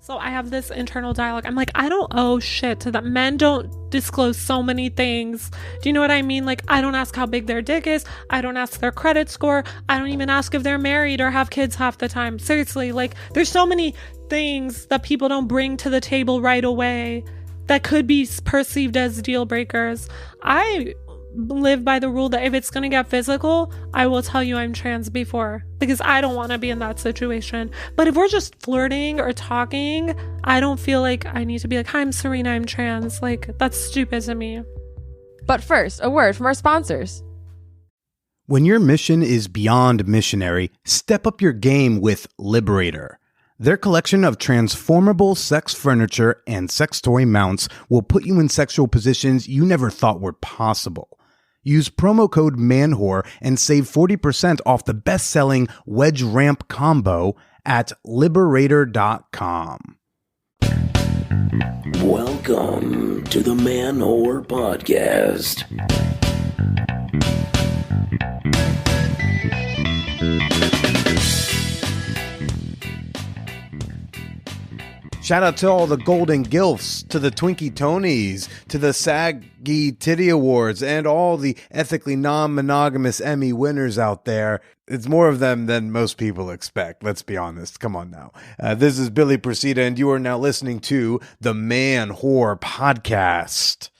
So I have this internal dialogue. I'm like, I don't owe shit to them. Men don't disclose so many things. Do you know what I mean? Like, I don't ask how big their dick is. I don't ask their credit score. I don't even ask if they're married or have kids half the time. Seriously, like, there's so many things that people don't bring to the table right away that could be perceived as deal breakers. I live by the rule that if it's going to get physical, I will tell you I'm trans before, because I don't want to be in that situation. But if we're just flirting or talking, I don't feel like I need to be like, hi, I'm Serena, I'm trans. Like, that's stupid to me. But first, a word from our sponsors. When your mission is beyond missionary, step up your game with Liberator. Their collection of transformable sex furniture and sex toy mounts will put you in sexual positions you never thought were possible. Use promo code MANWHORE and save 40% off the best-selling Wedge Ramp combo at Liberator.com. Welcome to the Man-Whore Podcast. Shout out to all the Golden Gilfs, to the Twinkie Tonys, to the Saggy Titty Awards, and all the ethically non-monogamous Emmy winners out there. It's more of them than most people expect, let's be honest. Come on now. This is Billy Procida, and you are now listening to the Man-Whore Podcast.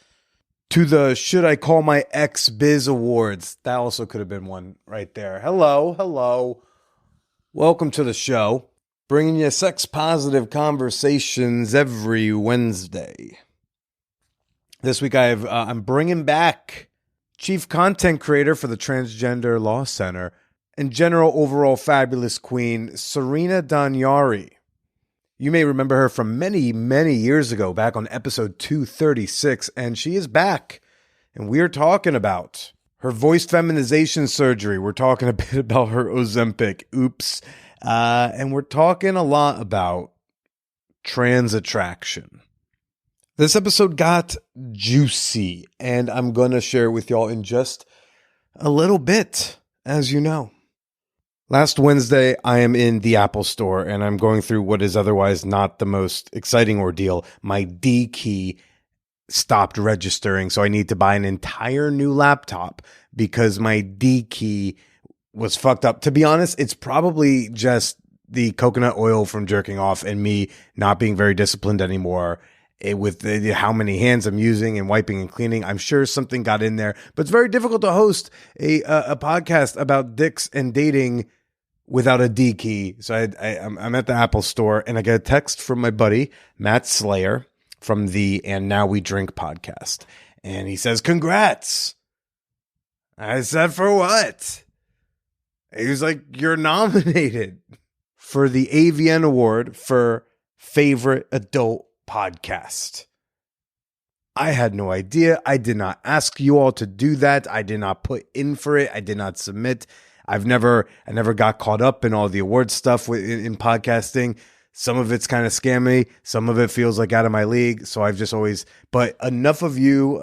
To the Should I Call My Ex Biz Awards. That also could have been one right there. Hello. Welcome to the show. Bringing you sex-positive conversations every Wednesday. This week I'm bringing back Chief Content Creator for the Transgender Law Center and General Overall Fabulous Queen, Serena Daniari. You may remember her from many, many years ago, back on episode 236, and she is back. And we're talking about her voice feminization surgery. We're talking a bit about her Ozempic. Oops. And we're talking a lot about trans attraction. This episode got juicy, and I'm going to share it with y'all in just a little bit, as you know. Last Wednesday, I am in the Apple Store, and I'm going through what is otherwise not the most exciting ordeal. My D key stopped registering, so I need to buy an entire new laptop because my D key was fucked up. To be honest, it's probably just the coconut oil from jerking off and me not being very disciplined anymore with how many hands I'm using and wiping and cleaning. I'm sure something got in there, but it's very difficult to host a podcast about dicks and dating without a D key. So I'm at the Apple Store, and I get a text from my buddy, Matt Slayer, from the And Now We Drink podcast. And he says, congrats. I said, for what? He was like, you're nominated for the AVN Award for Favorite Adult Podcast. I had no idea. I did not ask you all to do that. I did not put in for it. I did not submit. I never got caught up in all the award stuff in podcasting. Some of it's kind of scammy. Some of it feels like out of my league. So I've just always, but enough of you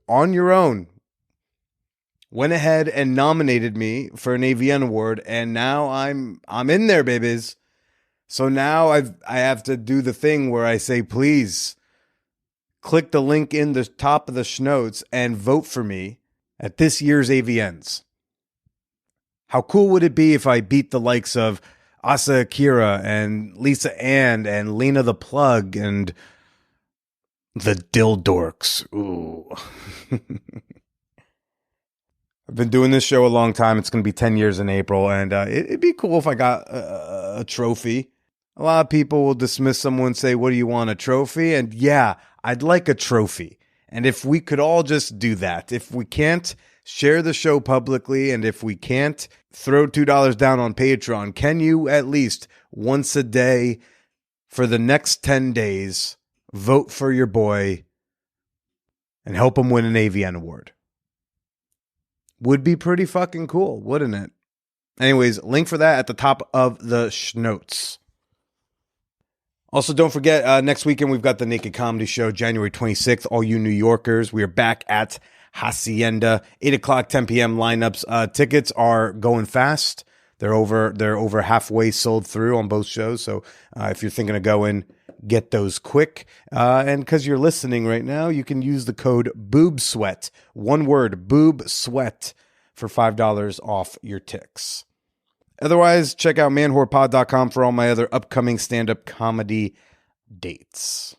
on your own went ahead and nominated me for an AVN award, and now I'm in there, babies. So now I have to do the thing where I say, please click the link in the top of the schnotes and vote for me at this year's AVNs. How cool would it be if I beat the likes of Asa Akira and Lisa Ann and Lena the Plug and the Dildorks? Ooh. I've been doing this show a long time. It's going to be 10 years in April, and it'd be cool if I got a trophy. A lot of people will dismiss someone and say, what do you want, a trophy? And yeah, I'd like a trophy. And if we could all just do that, if we can't share the show publicly, and if we can't throw $2 down on Patreon, can you at least once a day for the next 10 days vote for your boy and help him win an AVN award? Would be pretty fucking cool, wouldn't it? Anyways, link for that at the top of the schnotes. Also, don't forget, next weekend we've got the Naked Comedy Show, January 26th. All you New Yorkers, we are back at Hacienda, 8 o'clock, 10 p.m. lineups. Tickets are going fast. They're over halfway sold through on both shows. So if you're thinking of going, get those quick. And because you're listening right now, you can use the code BOOBSWEAT. One word, BOOBSWEAT, for $5 off your ticks. Otherwise, check out manwhorepod.com for all my other upcoming stand-up comedy dates.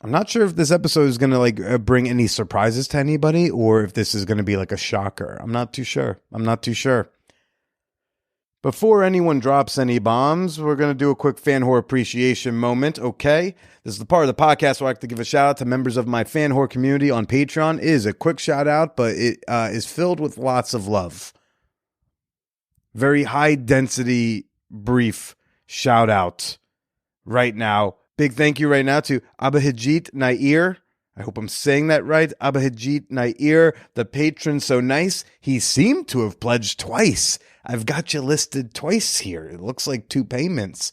I'm not sure if this episode is going to bring any surprises to anybody or if this is going to be like a shocker. I'm not too sure. Before anyone drops any bombs, we're going to do a quick fan whore appreciation moment, okay? This is the part of the podcast where I like to give a shout out to members of my fan whore community on Patreon. It is a quick shout out, but it is filled with lots of love. Very high density, brief shout out right now. Big thank you right now to Abahijit Nair. I hope I'm saying that right. Abahijit Nair, the patron so nice. He seemed to have pledged twice. I've got you listed twice here. It looks like 2 payments.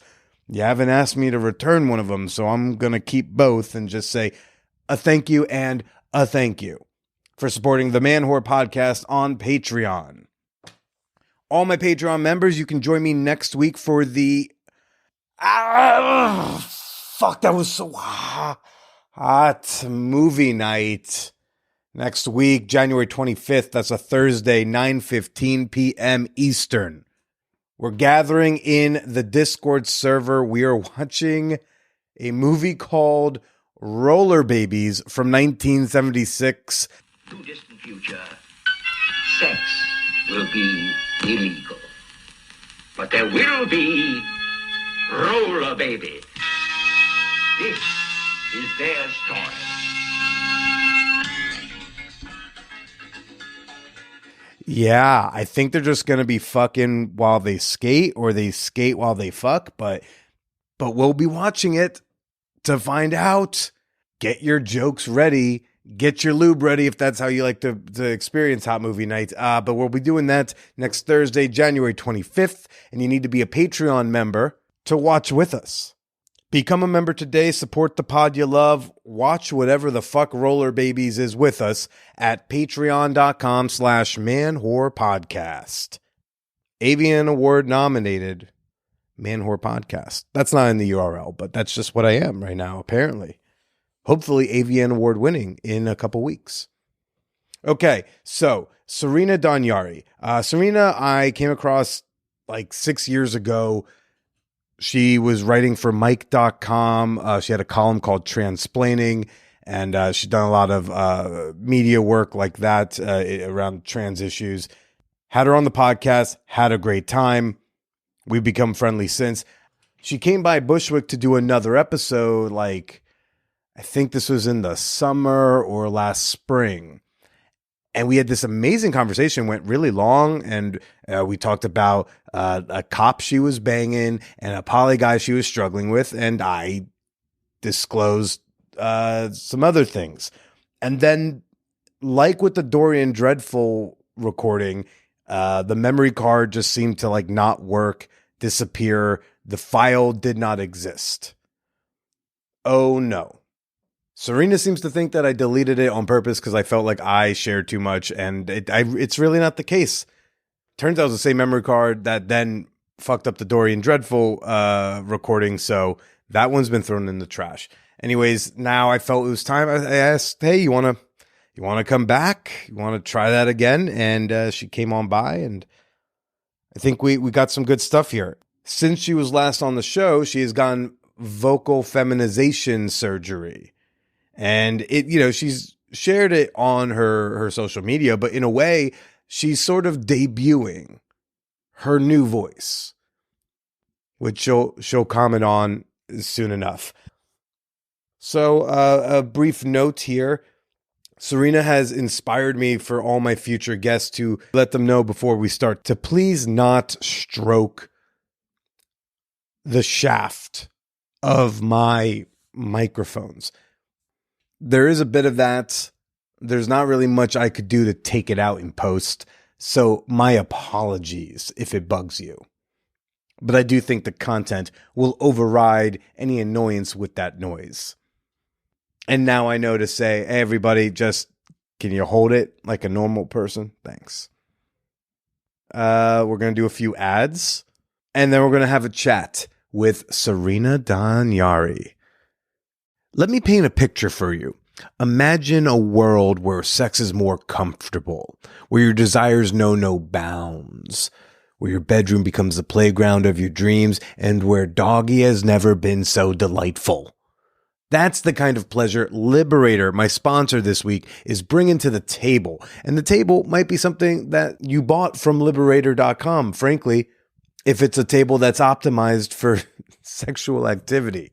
You haven't asked me to return one of them, so I'm going to keep both and just say a thank you and a thank you for supporting the Man Whore Podcast on Patreon. All my Patreon members, you can join me next week for the... that was so hot. Movie night. Next week, January 25th. That's a Thursday, 9:15 p.m. Eastern. We're gathering in the Discord server. We are watching a movie called Roller Babies from 1976. Too distant future, sex will be illegal. But there will be Roller Baby. This is their story. Yeah, I think they're just going to be fucking while they skate or they skate while they fuck, but we'll be watching it to find out. Get your jokes ready. Get your lube ready if that's how you like to experience hot movie nights. But we'll be doing that next Thursday, January 25th, and you need to be a Patreon member to watch with us. Become a member today, support the pod you love, watch whatever the fuck Roller Babies is with us at patreon.com/manwhorepodcast. AVN Award nominated Man Whore Podcast. That's not in the URL, but that's just what I am right now, apparently. Hopefully AVN Award winning in a couple weeks. Okay, so Serena Daniari. Serena, I came across like 6 years ago. She was writing for Mike.com. She had a column called Transplaining, and she'd done a lot of media work like that around trans issues. Had her on the podcast, had a great time. We've become friendly since. She came by Bushwick to do another episode, I think this was in the summer or last spring. And we had this amazing conversation, went really long, and we talked about a cop she was banging and a poly guy she was struggling with, and I disclosed some other things. And then, like with the Dorian Dreadful recording, the memory card just seemed to not work, disappear. The file did not exist. Oh no. Serena seems to think that I deleted it on purpose because I felt like I shared too much, and it's really not the case. Turns out it was the same memory card that then fucked up the Dorian Dreadful recording, so that one's been thrown in the trash. Anyways, now I felt it was time. I asked, hey, you want to come back? You want to try that again? And she came on by, and I think we got some good stuff here. Since she was last on the show, she has gotten vocal feminization surgery. And she's shared it on her social media, but in a way, she's sort of debuting her new voice, which she'll comment on soon enough. So a brief note here. Serena has inspired me for all my future guests to let them know before we start to please not stroke the shaft of my microphones. There is a bit of that. There's not really much I could do to take it out in post. So my apologies if it bugs you. But I do think the content will override any annoyance with that noise. And now I know to say, hey, everybody, just can you hold it like a normal person? Thanks. We're going to do a few ads. And then we're going to have a chat with Serena Daniari. Let me paint a picture for you. Imagine a world where sex is more comfortable, where your desires know no bounds, where your bedroom becomes the playground of your dreams, and where doggy has never been so delightful. That's the kind of pleasure Liberator, my sponsor this week, is bringing to the table. And the table might be something that you bought from Liberator.com, frankly, if it's a table that's optimized for sexual activity.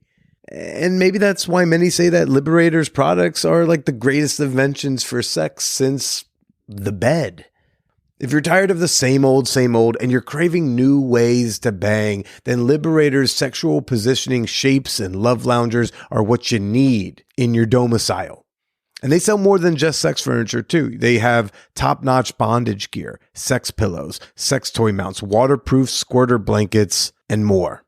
And maybe that's why many say that Liberator's products are like the greatest inventions for sex since the bed. If you're tired of the same old, and you're craving new ways to bang, then Liberator's sexual positioning shapes and love loungers are what you need in your domicile. And they sell more than just sex furniture too. They have top-notch bondage gear, sex pillows, sex toy mounts, waterproof squirter blankets, and more.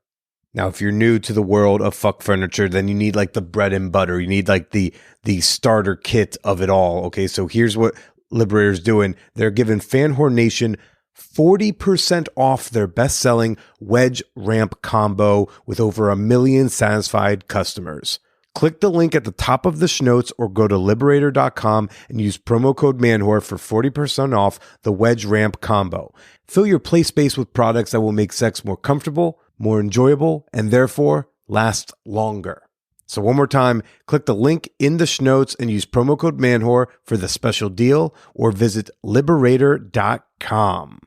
Now, if you're new to the world of fuck furniture, then you need like the bread and butter. You need like the starter kit of it all. Okay, so here's what Liberator's doing. They're giving Fan Whore Nation 40% off their best-selling wedge ramp combo with over 1 million satisfied customers. Click the link at the top of the schnotes or go to Liberator.com and use promo code MANWHORE for 40% off the wedge ramp combo. Fill your play space with products that will make sex more comfortable, more enjoyable, and therefore last longer. So one more time, click the link in the schnotes and use promo code MANWHORE for the special deal or visit Liberator.com.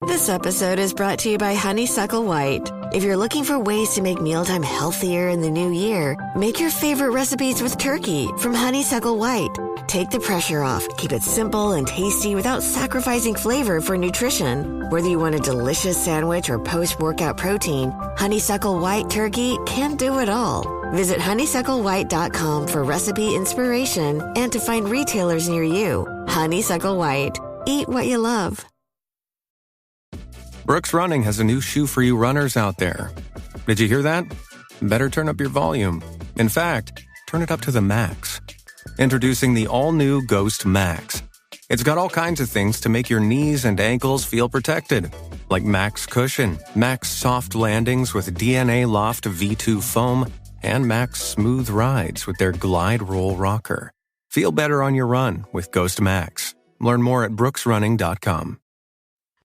This episode is brought to you by Honeysuckle White. If you're looking for ways to make mealtime healthier in the new year, make your favorite recipes with turkey from Honeysuckle White. Take the pressure off, keep it simple and tasty without sacrificing flavor for nutrition. Whether you want a delicious sandwich or post-workout protein, Honeysuckle White turkey can do it all. Visit honeysucklewhite.com for recipe inspiration and to find retailers near you. Honeysuckle White. Eat what you love. Brooks Running has a new shoe for you runners out there. Did you hear that? Better turn up your volume. In fact, turn it up to the max. Introducing the all-new Ghost Max. It's got all kinds of things to make your knees and ankles feel protected, like Max Cushion, Max Soft Landings with DNA Loft V2 foam, and Max Smooth Rides with their Glide Roll Rocker. Feel better on your run with Ghost Max. Learn more at brooksrunning.com.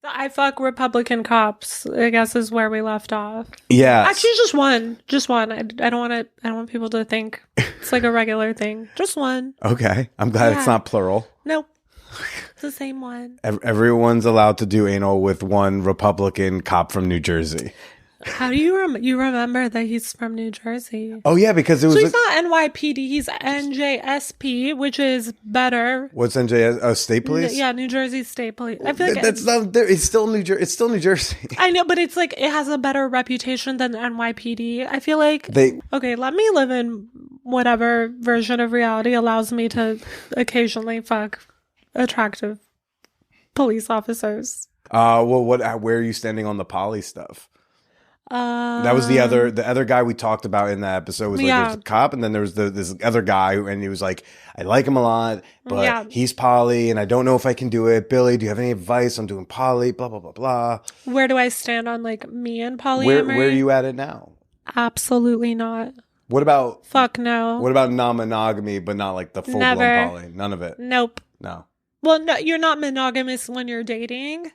I fuck Republican cops, I guess, is where we left off. Yeah. Actually, just one. Just one. I don't want people to think it's like a regular thing. Just one. Okay. I'm glad it's not plural. Nope. It's the same one. Everyone's allowed to do anal with one Republican cop from New Jersey. How do you remember that he's from New Jersey? Oh, yeah, because it was... So he's not NYPD, he's NJSP, which is better. What's NJS? State Police? Yeah, New Jersey State Police. I feel like that's not there. It's still New Jersey. I know, but it's like it has a better reputation than NYPD. I feel like okay, let me live in whatever version of reality allows me to occasionally fuck attractive police officers. Well, where are you standing on the poly stuff? That was the other guy we talked about in that episode was like there's a cop and then there was this other guy and he was like, I like him a lot, but he's poly and I don't know if I can do it. Billy, do you have any advice? I'm doing poly, blah, blah, blah, blah. Where do I stand on like me and polyamory? Where are you at it now? Absolutely not. What about... Fuck no. What about non-monogamy but not like the full-blown poly? None of it? Nope. No. Well, no, you're not monogamous when you're dating.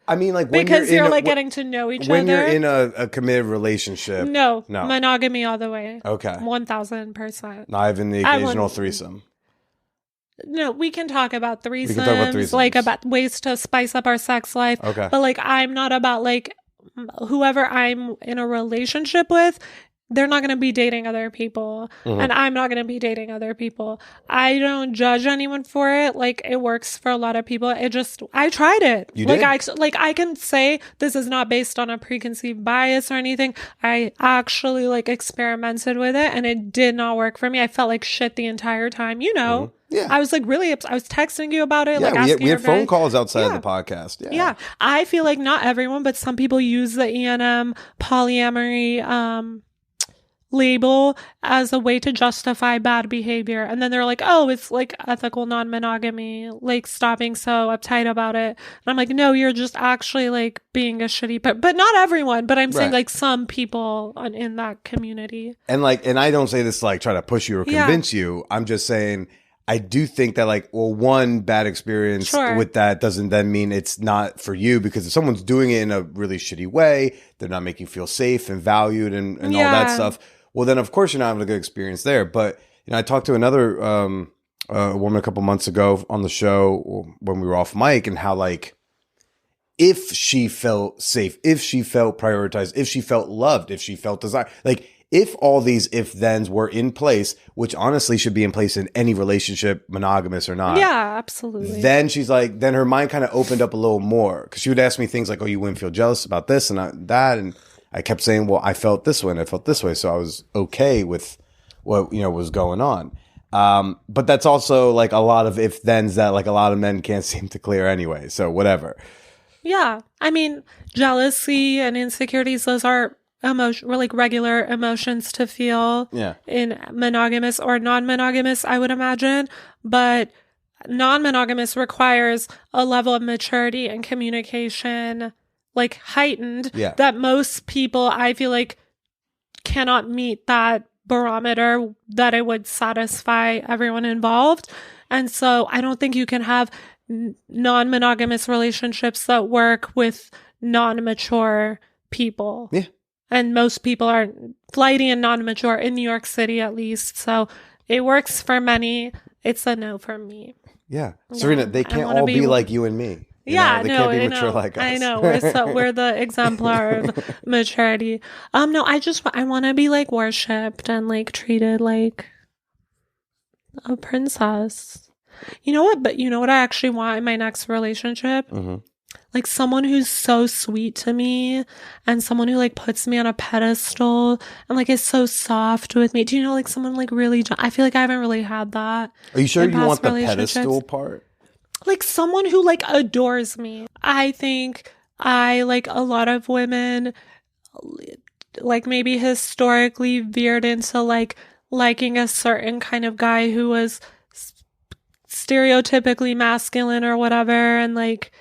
I mean, like, when because you're like getting to know each other. When you're in a committed relationship. No. Monogamy all the way. Okay. 1000%. Not even the occasional threesome. No, we can talk about threesomes. We can talk about threesomes. Like about ways to spice up our sex life. Okay. But like, I'm not about like whoever I'm in a relationship with. They're not going to be dating other people. Mm-hmm. And I'm not going to be dating other people. I don't judge anyone for it. Like, it works for a lot of people. I tried it. You did? I can say this is not based on a preconceived bias or anything. I actually like experimented with it and it did not work for me. I felt like shit the entire time. You know? Mm-hmm. Yeah. I was like really upset. I was texting you about it. Yeah, like asking we had phone calls outside of the podcast. Yeah. Yeah. I feel like not everyone, but some people use the E&M polyamory, label as a way to justify bad behavior. And then they're like, oh, it's like ethical non-monogamy, like stop being so uptight about it. And I'm like, no, you're just actually like being a shitty, but not everyone, but I'm saying Right. like some people in that community. And I don't say this to like try to push you or convince you. I'm just saying, I do think that like, well, one bad experience Sure. with that doesn't then mean it's not for you, because if someone's doing it in a really shitty way, they're not making you feel safe and valued and all that stuff. Well, then of course you're not having a good experience there. But, you know, I talked to another woman a couple months ago on the show when we were off mic, and how like, if she felt safe, if she felt prioritized, if she felt loved, if she felt desired, like if all these if-thens were in place, which honestly should be in place in any relationship, monogamous or not. Yeah, absolutely. Then she's like, then her mind kind of opened up a little more, because she would ask me things like, oh, you wouldn't feel jealous about this and that. And I kept saying, well, I felt this way and I felt this way. So I was okay with what, you know, was going on. But that's also like a lot of if-thens that like a lot of men can't seem to clear anyway. So whatever. Yeah. I mean, jealousy and insecurities, those are like regular emotions to feel in monogamous or non-monogamous, I would imagine. But non-monogamous requires a level of maturity and communication, like heightened, that most people, I feel like, cannot meet that barometer that it would satisfy everyone involved. And so I don't think you can have non-monogamous relationships that work with non-mature people. Yeah. And most people are flighty and non-mature in New York City, at least. So it works for many. It's a no for me. Yeah. Serena, they can't all be like you and me. You know, they can't be mature like us. I know. We're the exemplar of maturity. No, I want to be like worshipped and like treated like a princess. You know what? But you know what I actually want in my next relationship? Mm-hmm. Like someone who's so sweet to me, and someone who like puts me on a pedestal and like is so soft with me. Do you know, like someone like really, I feel like I haven't really had that. Are you sure you want the pedestal part? Like someone who like adores me. I think like a lot of women, like maybe historically veered into like liking a certain kind of guy who was stereotypically masculine or whatever. And like,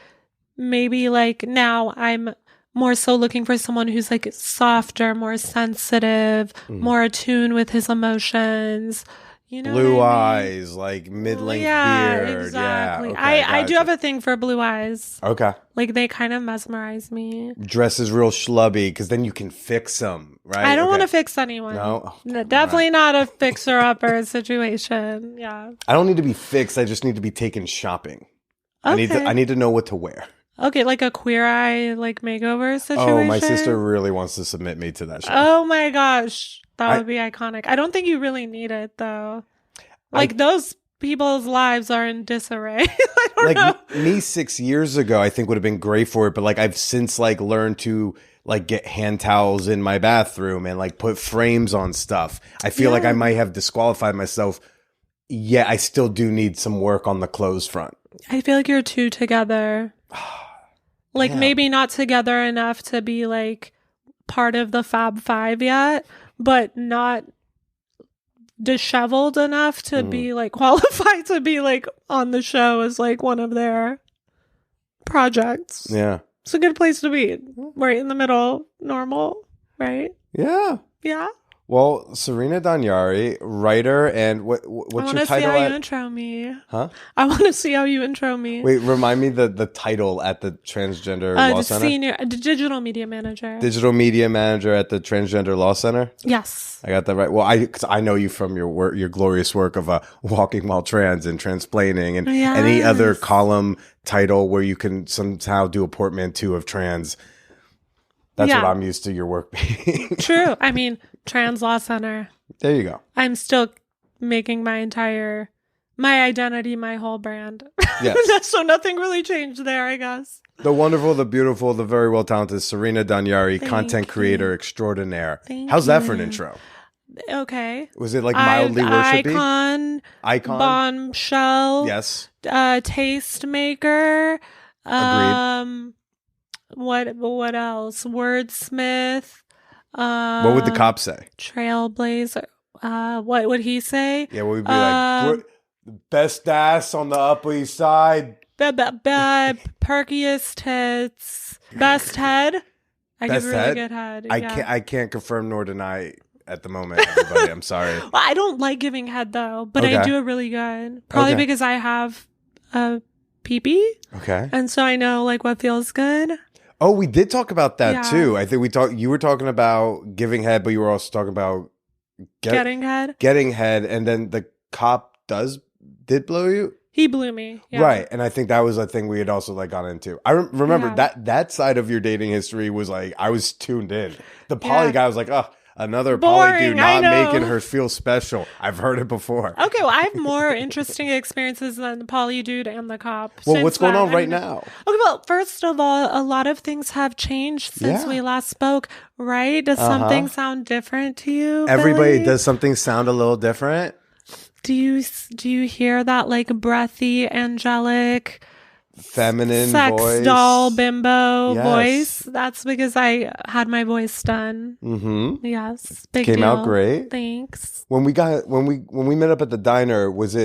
maybe like now I'm more so looking for someone who's like softer, more sensitive, more attuned with his emotions. You know, blue eyes, like mid-length beard. Exactly. Yeah, okay, I do have a thing for blue eyes. Okay. Like they kind of mesmerize me. Dresses real schlubby, because then you can fix them, right? I don't want to fix anyone. No? No, definitely not a fixer-upper situation. Yeah. I don't need to be fixed. I just need to be taken shopping. Okay. I need to know what to wear. Okay, like a Queer Eye like makeover situation. Oh, my sister really wants to submit me to that show. Oh my gosh. That would be iconic. I don't think you really need it though. Like those people's lives are in disarray. I don't know. Me 6 years ago, I think would have been great for it. But like I've since like learned to like get hand towels in my bathroom and like put frames on stuff. I feel like I might have disqualified myself. Yeah, I still do need some work on the clothes front. I feel like you're too together. Like maybe not together enough to be like part of the Fab Five yet, but not disheveled enough to be like qualified to be like on the show as like one of their projects. Yeah. It's a good place to be. Right in the middle, normal, right? Yeah. Yeah. Well, Serena Daniari, writer, and what's your title? I want to see how you intro me. Huh? I want to see how you intro me. Wait, remind me the title at the Transgender Law Center? Digital media manager. Digital media manager at the Transgender Law Center? Yes. I got that right. Well, because I know you from your work, your glorious work of Walking While Trans and Transplaining and any other column title where you can somehow do a portmanteau of trans. That's what I'm used to your work being. True. I mean, Trans Law Center. There you go. I'm still making my identity, my whole brand. Yes. So nothing really changed there, I guess. The wonderful, the beautiful, the very well talented Serena Daniari, content creator extraordinaire. How's that for an intro? Okay. Was it like mildly worshipy? Icon. Bombshell. Yes. Tastemaker. Agreed. What else? Wordsmith. What would the cop say? Trailblazer. What would he say? Yeah, what would be like? Best ass on the Upper East Side. Perkiest tits. Best head. I give Best really head? good head. I can't confirm nor deny at the moment, everybody. I'm sorry. Well, I don't like giving head though, but I Okay. do it really good. Probably Okay. because I have a pee-pee. Okay. And so I know like what feels good. Oh, we did talk about that Yeah. too. I think you were talking about giving head, but you were also talking about Getting head. getting head, and then the cop did blow you? He blew me. Yeah. Right. And I think that was a thing we had also like gone into. I remember Yeah. that side of your dating history was like, I was tuned in. The poly Yeah. guy was like, oh, another poly Boring, dude I not know. making her feel special. I've heard it before. Okay, well, I have more interesting experiences than the poly dude and the cop. Well, since what's going then. on right I mean, now? Okay, well, first of all, a lot of things have changed since Yeah. we last spoke, right? Does something sound different to you? Everybody, Billy? does something sound a little different? Do you hear that like breathy, angelic, Feminine sex voice. doll bimbo Yes. voice? That's because I had my voice done. Mm-hmm. Yes, big Came out deal. great. Thanks. When we met up at the diner, it was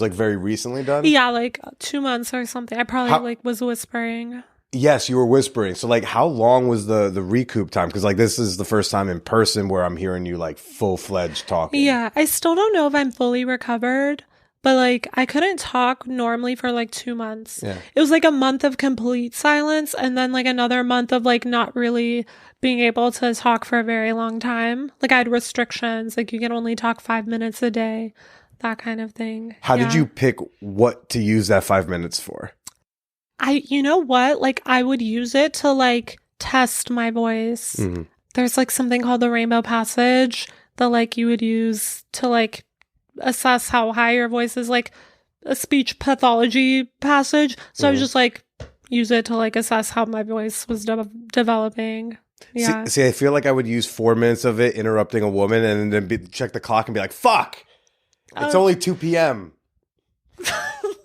like very recently done? Yeah, like 2 months or something. I probably How- like was whispering. Yes, you were whispering. So like how long was the recoup time? Because like this is the first time in person where I'm hearing you like full-fledged talking. Yeah, I still don't know if I'm fully recovered, but like I couldn't talk normally for like 2 months. Yeah. It was like a month of complete silence and then like another month of like not really being able to talk for a very long time. Like I had restrictions, like you can only talk 5 minutes a day, that kind of thing. How did Yeah. you pick what to use that 5 minutes for? You know what? Like I would use it to like test my voice. Mm-hmm. There's like something called the rainbow passage that like you would use to like assess how high your voice is, like a speech pathology passage. So I was just like use it to like assess how my voice was developing. Yeah. See, I feel like I would use 4 minutes of it interrupting a woman and then check the clock and be like, fuck, it's only 2 p.m.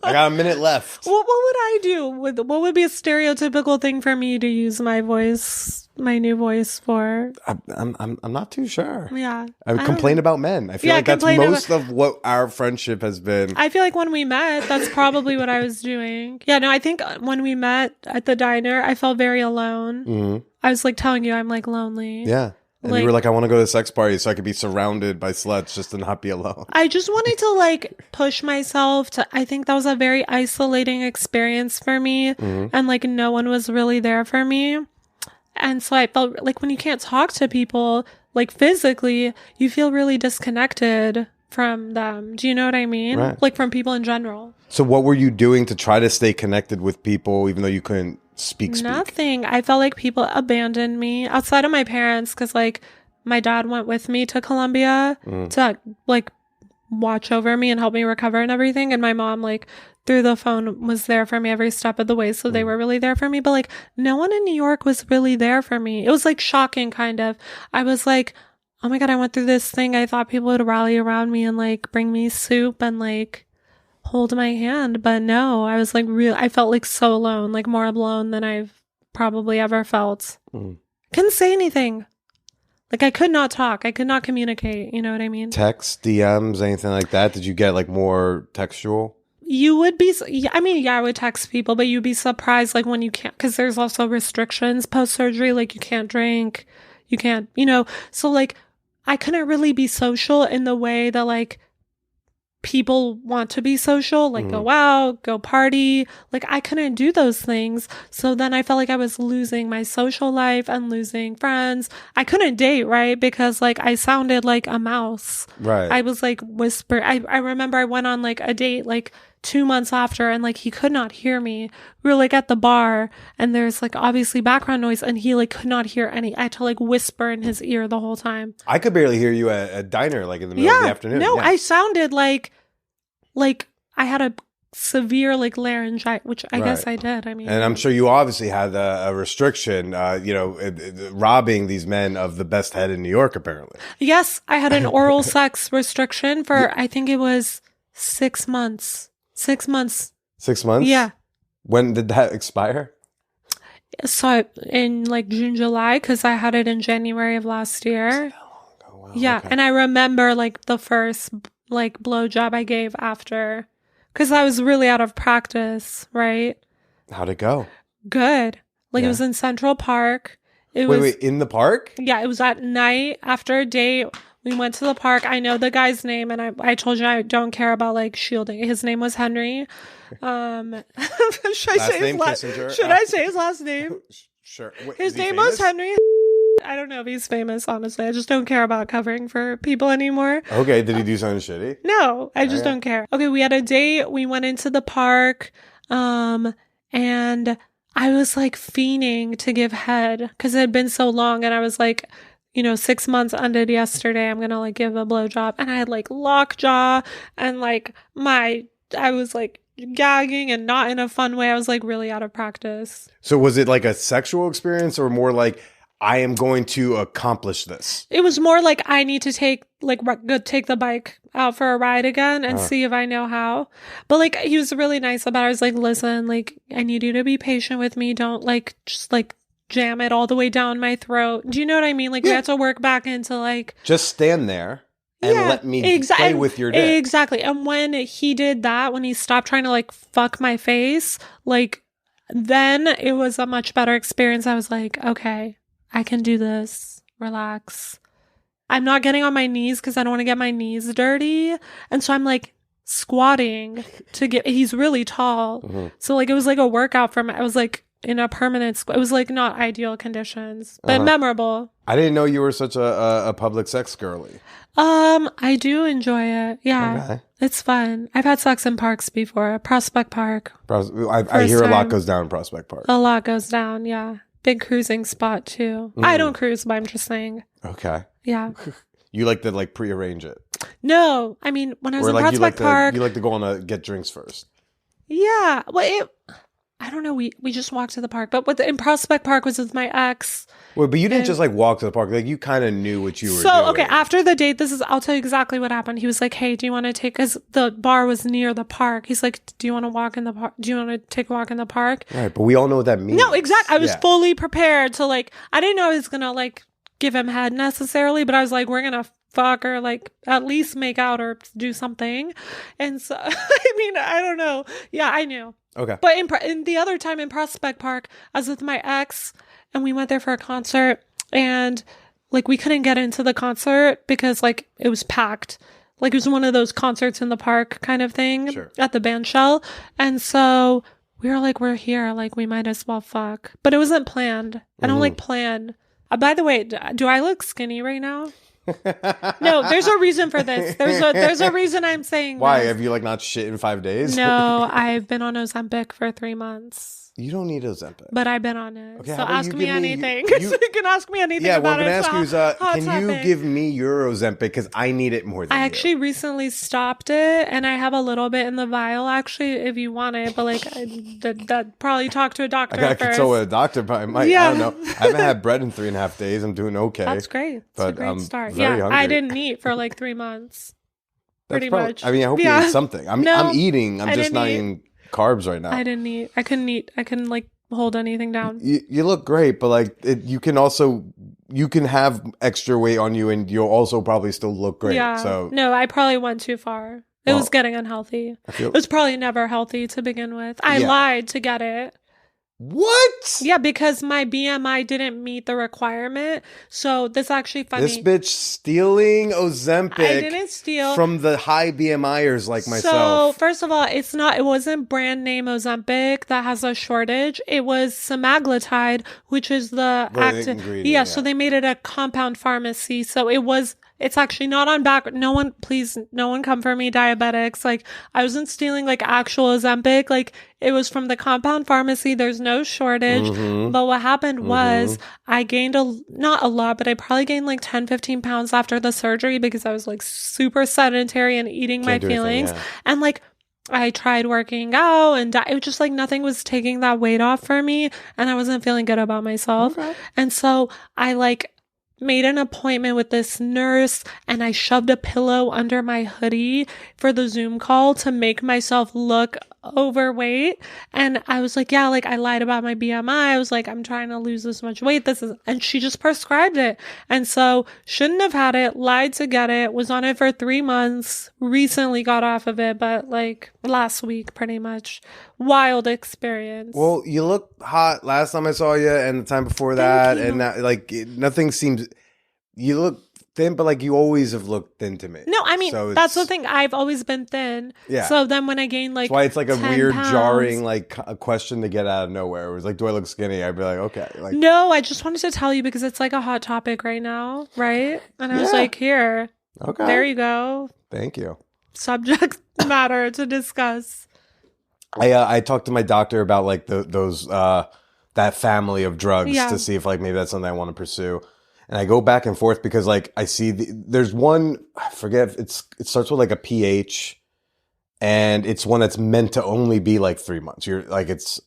I got a minute left. What would I do? What would be a stereotypical thing for me to use my voice, my new voice for? I'm not too sure. Yeah. I would complain about men. I feel Yeah, like that's complain most of what our friendship has been. I feel like when we met, that's probably what I was doing. Yeah, no, I think when we met at the diner, I felt very alone. Mm-hmm. I was like telling you I'm like lonely. Yeah. And you were like, I want to go to a sex party so I could be surrounded by sluts just to not be alone. I just wanted to like push myself to, I think that was a very isolating experience for me. And like no one was really there for me. And so I felt like when you can't talk to people, like physically, you feel really disconnected from them. Do you know what I mean? Right. Like from people in general. So what were you doing to try to stay connected with people even though you couldn't speak? Nothing. I felt like people abandoned me outside of my parents because like my dad went with me to Colombia to like watch over me and help me recover and everything. And my mom like through the phone was there for me every step of the way. So they were really there for me. But like no one in New York was really there for me. It was like shocking kind of. I was like, oh my God, I went through this thing. I thought people would rally around me and like bring me soup and like hold my hand, but no, I was like I felt like so alone, like more alone than I've probably ever felt. Couldn't say anything. Like I could not talk. I could not communicate. You know what I mean? Text, DMs, anything like that? Did you get like more textual? You would be, I mean, yeah, I would text people, but you'd be surprised like when you can't, because there's also restrictions post-surgery, like you can't drink, you can't, so like I couldn't really be social in the way that like people want to be social, like go out, go party. Like I couldn't do those things. So then I felt like I was losing my social life and losing friends. I couldn't date, right? Because like I sounded like a mouse. Right. I was like whisper. I remember I went on like a date like 2 months after and like he could not hear me. We were like at the bar and there's like obviously background noise and he like could not hear any. I had to like whisper in his ear the whole time. I could barely hear you at a diner like in the middle of the afternoon. No, Yeah. I sounded like I had a severe like laryngitis, which I guess I did. I mean, And I'm sure you obviously had a restriction, robbing these men of the best head in New York, apparently. yes, I had an oral sex restriction for I think it was 6 months. 6 months. 6 months? Yeah. When did that expire? So in like June, July, because I had it in January of last year. Oh, wow. Yeah. Okay. And I remember like the first like blowjob I gave after, because I was really out of practice, right? How'd it go? Good. Like Yeah. it was in Central Park. Wait, in the park? Yeah, it was at night after a date. We went to the park. I know the guy's name, and I told you I don't care about like shielding. His name was Henry. Should I say his last? Should I say his last name? Sure. Wait, His name was Henry. I don't know if he's famous, honestly. I just don't care about covering for people anymore. Okay, did he do something shitty? No, I just don't care. Okay, we had a date. We went into the park, and I was like fiending to give head because it had been so long, and I was like, 6 months ended yesterday. I'm gonna like give a blowjob, and I had like lockjaw, and like I was like gagging and not in a fun way. I was like really out of practice. So was it like a sexual experience or more like I am going to accomplish this? It was more like I need to take the bike out for a ride again and see if I know how. But like he was really nice about it. I was like, listen, like I need you to be patient with me. Don't like just like jam it all the way down my throat. Do you know what I mean? Like we had to work back into like just stand there and let me play with your dick. Exactly. And when he did that, when he stopped trying to like fuck my face, like then it was a much better experience. I was like, okay, I can do this. Relax. I'm not getting on my knees because I don't want to get my knees dirty. And so I'm like squatting he's really tall. Mm-hmm. So like it was like a workout for me. I was like in a permanent squat. It was like not ideal conditions, but memorable. I didn't know you were such a public sex girly. I do enjoy it. Yeah. Okay. It's fun. I've had sex in parks before. Prospect Park. I hear a lot goes down in Prospect Park. A lot goes down, yeah. Big cruising spot too. I don't cruise, but I'm just saying. Okay. Yeah. You like to like prearrange it? No, I mean when I was in Prospect Park, you like to go on get drinks first. Yeah, well, I don't know. We just walked to the park, but in Prospect Park was with my ex. Well, but you didn't just like walk to the park. Like you kind of knew what you were doing. So okay, after the date, I'll tell you exactly what happened. He was like, "Hey, do you want to take?" Because the bar was near the park. He's like, "Do you want to walk in the park? Do you want to take a walk in the park?" Right, but we all know what that means. No, exactly. I was fully prepared to like. I didn't know I was gonna like give him head necessarily, but I was like, we're gonna fuck or like at least make out or do something. And so I mean, I don't know. Yeah, I knew. Okay. But in the other time in Prospect Park, I was with my ex and we went there for a concert and like we couldn't get into the concert because like it was packed. Like it was one of those concerts in the park kind of thing at the band shell. And so we were like, we're here. Like we might as well fuck. But it wasn't planned. I don't like plan. By the way, do I look skinny right now? No, there's a reason for this. There's a reason I'm saying why this. have you like not shit in 5 days? No, I've been on Ozempic for 3 months. You don't need Ozempic. But I've been on it. Okay, so ask me anything. You can ask me anything about it. Yeah, what I'm going to ask you is, can you give me your Ozempic? Because I need it more than you. I actually recently stopped it, and I have a little bit in the vial, actually, if you want it. But, like, that probably talk to a doctor I could consult with a doctor, but I might. Yeah. I don't know. I haven't had bread in 3.5 days. I'm doing okay. That's great. That's a great start. Very hungry. I didn't eat for, like, 3 months. Pretty much. I mean, I hope you ate something. I'm eating. I'm just not eating carbs right now. I didn't eat. I couldn't eat. I couldn't, like, hold anything down. You look great, but like you can have extra weight on you and you'll also probably still look great. Yeah. So no, I probably went too far. It was getting unhealthy. It was probably never healthy to begin with. I lied to get it. What? Yeah, because my BMI didn't meet the requirement. So this actually funny. This bitch stealing Ozempic. I didn't steal from the high BMIers like myself. So first of all, it wasn't brand name Ozempic that has a shortage. It was semaglutide, which is the active ingredient. Yeah, so they made it a compound pharmacy. So it's actually not on back. No one come for me, diabetics. Like, I wasn't stealing like actual Ozempic. Like, it was from the compound pharmacy. There's no shortage. Mm-hmm. But what happened was I gained not a lot, but I probably gained like 10, 15 pounds after the surgery because I was like super sedentary and eating my feelings. And like, I tried working out and it was just like nothing was taking that weight off for me. And I wasn't feeling good about myself. Okay. And so I like made an appointment with this nurse and I shoved a pillow under my hoodie for the Zoom call to make myself look overweight. And I was like, yeah, like I lied about my BMI. I was like, I'm trying to lose this much weight. And she just prescribed it. And so shouldn't have had it, lied to get it, was on it for 3 months, recently got off of it, but like last week pretty much. Wild experience. Well, you look hot last time I saw you and the time before that. And that, like, nothing seems, you look thin, but like you always have looked thin to me. No, I mean, so that's the thing. I've always been thin. Yeah. So then when I gained like, that's why it's like a 10 weird, pounds, jarring, like a question to get out of nowhere. It was like, do I look skinny? I'd be like, okay. Like, no, I just wanted to tell you because it's like a hot topic right now, right? And I was like, here, okay, there you go. Thank you. Subject matter to discuss. I talked to my doctor about like those that family of drugs to see if like maybe that's something I want to pursue. And I go back and forth because like I see there's one, I forget, it starts with like a PH, and it's one that's meant to only be like 3 months. You're like it's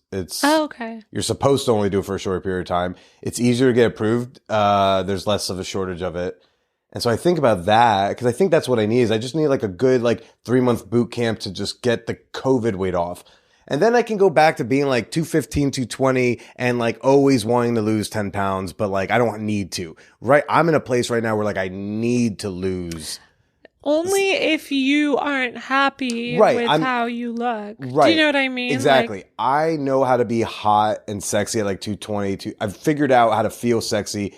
okay. You're supposed to only do it for a short period of time. It's easier to get approved. There's less of a shortage of it. And so I think about that because I think that's what I need. Is I just need like a good like 3-month boot camp to just get the COVID weight off. And then I can go back to being like 215, 220 and like always wanting to lose 10 pounds, but like I don't need to, right? I'm in a place right now where like I need to lose. Only if you aren't happy with how you look. Right. Do you know what I mean? Exactly. Like, I know how to be hot and sexy at like 220. I've figured out how to feel sexy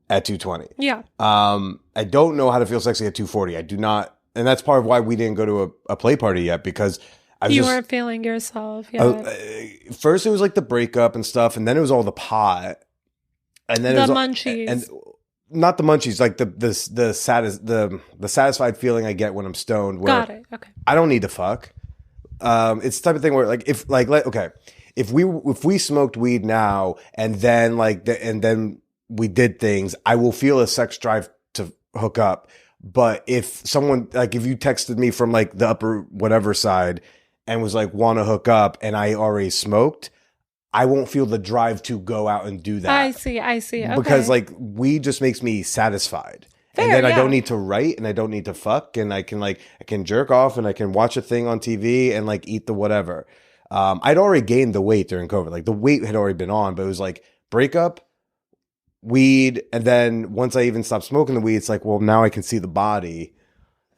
at 220. Yeah. I don't know how to feel sexy at 240. I do not. And that's part of why we didn't go to a play party yet, because you weren't feeling yourself yet. First, it was like the breakup and stuff, and then it was all the pot, and then the it was munchies, and not the munchies, like the satisfied feeling I get when I'm stoned. Where got it. Okay. I don't need to fuck. It's the type of thing where like if we smoked weed now and then and then we did things, I will feel a sex drive to hook up. But if someone like if you texted me from like the upper whatever side and was like, want to hook up, and I already smoked, I won't feel the drive to go out and do that. I see. Okay. Because like weed just makes me satisfied. Fair, and then I don't need to write and I don't need to fuck, and I can jerk off and I can watch a thing on TV and like eat the whatever. I'd already gained the weight during COVID. Like the weight had already been on, but it was like breakup, weed, and then once I even stopped smoking the weed, it's like, well, now I can see the body.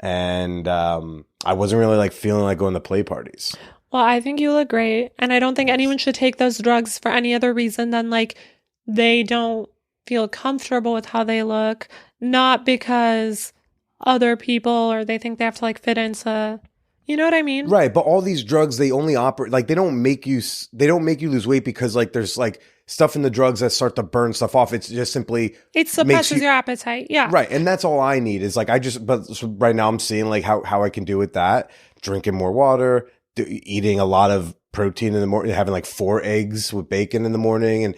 And I wasn't really like feeling like going to play parties. Well, I think you look great. And I don't think anyone should take those drugs for any other reason than like they don't feel comfortable with how they look. Not because other people or they think they have to like fit into, you know what I mean? Right. But all these drugs, they only operate, like they don't make you lose weight because like there's like stuff in the drugs that start to burn stuff off. It's just simply it suppresses your appetite. Yeah. Right. And that's all I need is like but right now I'm seeing like how I can do with that. Drinking more water, eating a lot of protein in the morning, having like 4 eggs with bacon in the morning and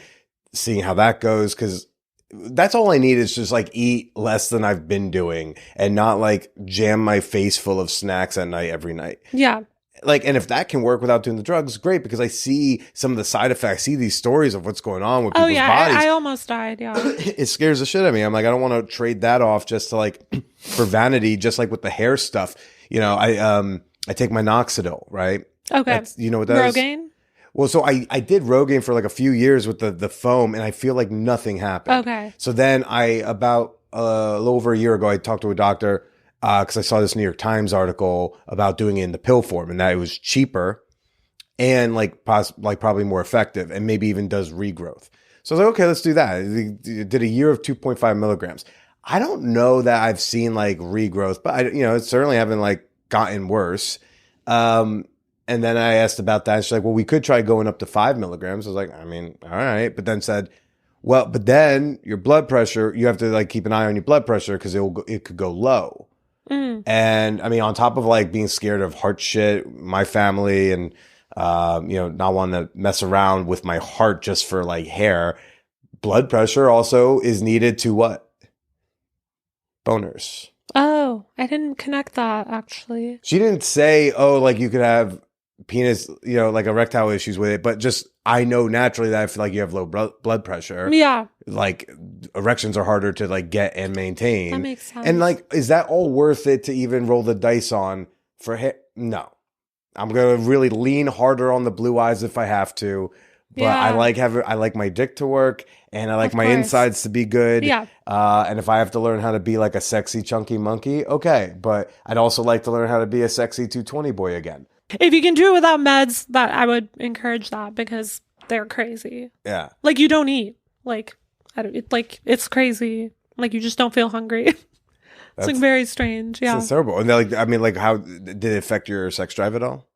seeing how that goes. Cause that's all I need is just like eat less than I've been doing and not like jam my face full of snacks at night every night. Yeah. Like, and if that can work without doing the drugs, great, because I see some of the side effects, I see these stories of what's going on with people's bodies. I almost died, yeah. It scares the shit out of me. I'm like, I don't want to trade that off just to like, for vanity, just like with the hair stuff. You know, I take my Noxidil, right? Okay. You know what that is? Rogaine? Well, so I did Rogaine for like a few years with the foam, and I feel like nothing happened. Okay. So then about a little over a year ago, I talked to a doctor because I saw this New York Times article about doing it in the pill form, and that it was cheaper and like probably more effective, and maybe even does regrowth. So I was like, okay, let's do that. I did a year of 2.5 milligrams. I don't know that I've seen like regrowth, but it certainly haven't like gotten worse. And then I asked about that. And she's like, well, we could try going up to 5 milligrams. I was like, I mean, all right. But then said, well, but then your blood pressure, you have to like keep an not on your blood pressure because it could go low. And I mean, on top of like being scared of heart shit, my family and, not wanting to mess around with my heart just for like hair, blood pressure also is needed to what? Boners. Oh, I didn't connect that actually. She didn't say, oh, like you could have penis, like erectile issues with it, but just I know naturally that if like you have low blood pressure, Yeah. like erections are harder to like get and maintain. That makes sense. And like, is that all worth it to even roll the dice on for him? No. I'm going to really lean harder on the blue eyes if I have to. But Yeah. I like my dick to work, and I like Of my course. insides to be good. Yeah. And if I have to learn how to be like a sexy chunky monkey, okay. But I'd also like to learn how to be a sexy 220 boy again. If you can do it without meds, that I would encourage that because they're crazy. Yeah. Like you don't eat. Like it's crazy. Like you just don't feel hungry. It's like very strange. Yeah. It's terrible. And like, I mean, like, how did it affect your sex drive at all?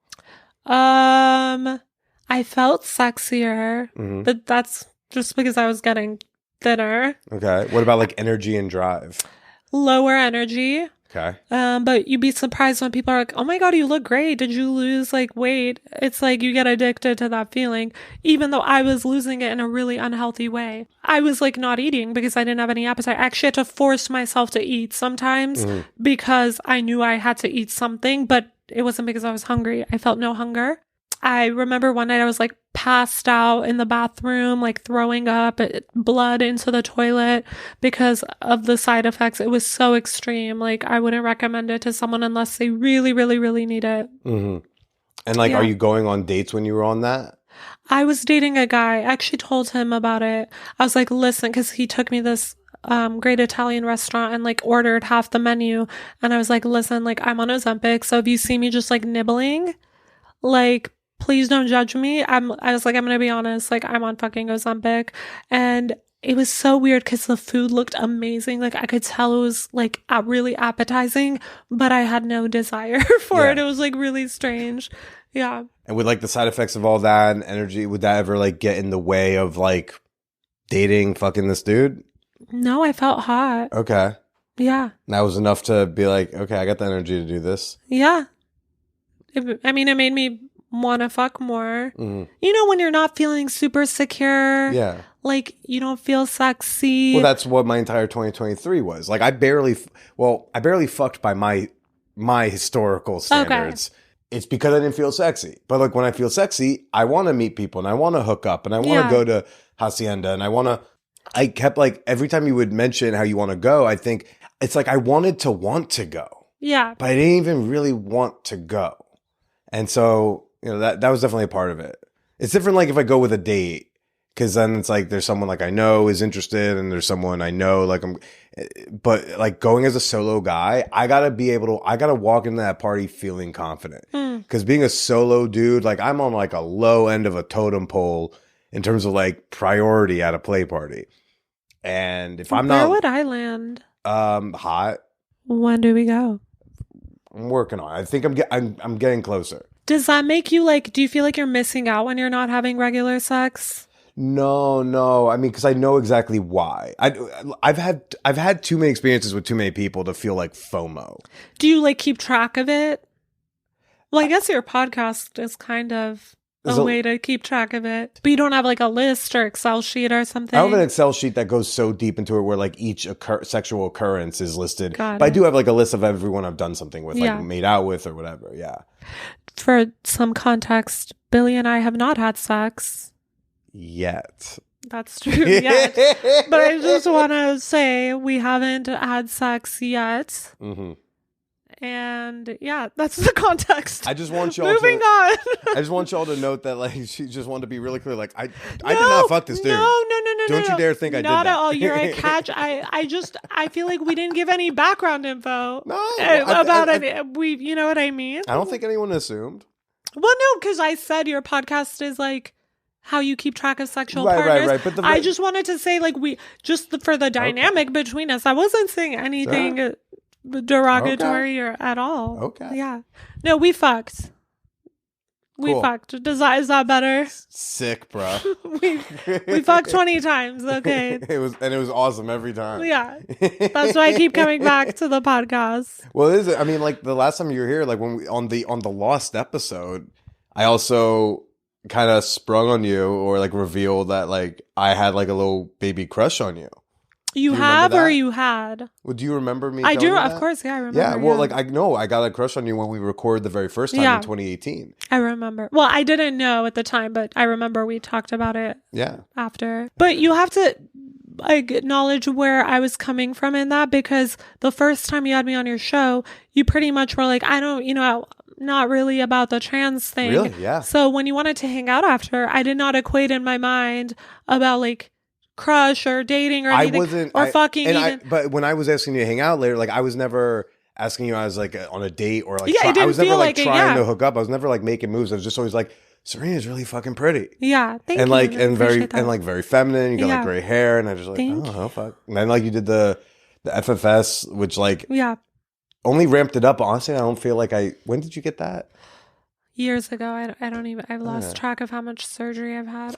I felt sexier, but that's just because I was getting thinner. Okay. What about like energy and drive? Lower energy. Okay. But you'd be surprised when people are like, oh my God, you look great. Did you lose like weight? It's like you get addicted to that feeling, even though I was losing it in a really unhealthy way. I was like not eating because I didn't have any appetite. I actually had to force myself to eat sometimes because I knew I had to eat something, but it wasn't because I was hungry. I felt no hunger. I remember one night I was like passed out in the bathroom, like throwing up blood into the toilet because of the side effects. It was so extreme. Like I wouldn't recommend it to someone unless they really, really, really need it. Mm-hmm. And like, are you going on dates when you were on that? I was dating a guy. I actually told him about it. I was like, listen, because he took me this great Italian restaurant and like ordered half the menu. And I was like, listen, like I'm on Ozempic. So if you see me just like nibbling, like, please don't judge me. I was like, I'm going to be honest. Like, I'm on fucking Ozempic. And it was so weird because the food looked amazing. Like, I could tell it was like really appetizing, but I had no desire for it. It was like really strange. Yeah. And with like the side effects of all that and energy, would that ever like get in the way of like dating fucking this dude? No, I felt hot. Okay. Yeah. That was enough to be like, okay, I got the energy to do this. Yeah. It made me want to fuck more. You know, when you're not feeling super secure. Yeah. Like, you don't feel sexy. Well, that's what my entire 2023 was. Like, I barely fucked by my historical standards. Okay. It's because I didn't feel sexy. But like, when I feel sexy, I want to meet people and I want to hook up and I want to go to Hacienda and I kept like, every time you would mention how you want to go, I think it's like I wanted to want to go. Yeah. But I didn't even really want to go. And so, you know, that was definitely a part of it. It's different like if I go with a date, because then it's like there's someone like I know is interested and there's someone I know like but like going as a solo guy, I gotta walk into that party feeling confident. Because being a solo dude, like I'm on like a low end of a totem pole in terms of like priority at a play party. And if I'm not, where would I land? Hot. When do we go? I'm working on it. I think I'm getting closer. Does that make you like, do you feel like you're missing out when you're not having regular sex? No. I mean, because I know exactly why. I've had too many experiences with too many people to feel like FOMO. Do you like keep track of it? Well, I guess your podcast is kind of a way to keep track of it. But you don't have like a list or Excel sheet or something? I have an Excel sheet that goes so deep into it where like each sexual occurrence is listed. But I do have like a list of everyone I've done something with, like made out with or whatever. Yeah. For some context, Billy and I have not had sex. Yet. That's true, yet. But I just want to say we haven't had sex yet. Mm-hmm. And yeah, that's the context. I just want y'all on. I just want y'all to note that like she just wanted to be really clear. Like I did not fuck this dude. No. Don't you dare think I did that. Not at all. You're a catch. I feel like we didn't give any background info. No, about it. You know what I mean? I don't think anyone assumed. Well, no, because I said your podcast is like how you keep track of sexual partners. Right. But I just wanted to say like for the dynamic between us. I wasn't saying anything derogatory or at all. Okay. Yeah. No, we fucked. We fucked. Is that better? Sick, bro. we fucked 20 times. Okay. It was awesome every time. Yeah. That's why I keep coming back to the podcast. Well, is it? I mean, like the last time you were here, like when we on the Lost episode, I also kind of sprung on you or like revealed that like I had like a little baby crush on you. You Do have remember or that? you had? Well, do you remember me? I do, telling you of that? course. Yeah, I remember. Yeah, well, like I know I got a crush on you when we recorded the very first time Yeah. in 2018. I remember. Well, I didn't know at the time, but I remember we talked about it Yeah. after. But you have to like acknowledge where I was coming from in that, because the first time you had me on your show, you pretty much were like, I don't, not really about the trans thing. Really? Yeah. So when you wanted to hang out after, I did not equate in my mind about like crush or dating or anything fucking even. But when I was asking you to hang out later, like I was never asking you as like on a date or like Yeah, it I was didn't never feel like like it, trying yeah. to hook up. I was never like making moves. I was just always like, Serena's really fucking pretty. Yeah, thank And you. like I appreciate that. very feminine. You got Yeah. like gray hair, and I just like, Thank oh fuck. And then like you did the FFS, which like Yeah, only ramped it up. Honestly, I don't feel like when did you get that? years ago. I don't even. I've lost track of how much surgery I've had.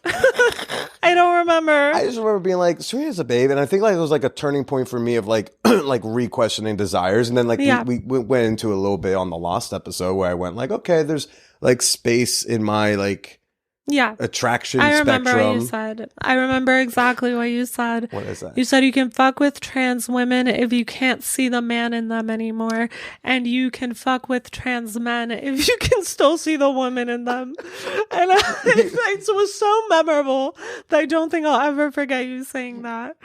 I don't remember. I just remember being like, Serena's a babe. And I think like it was like a turning point for me of like, like re-questioning desires. And then like Yeah. we went into a little bit on the Lost episode where I went like, okay, there's like space in my like Yeah. attraction I remember spectrum. what you said. I remember exactly what you said. What is that? You said you can fuck with trans women if you can't see the man in them anymore. And you can fuck with trans men if you can still see the woman in them. And it was so memorable that I don't think I'll ever forget you saying that.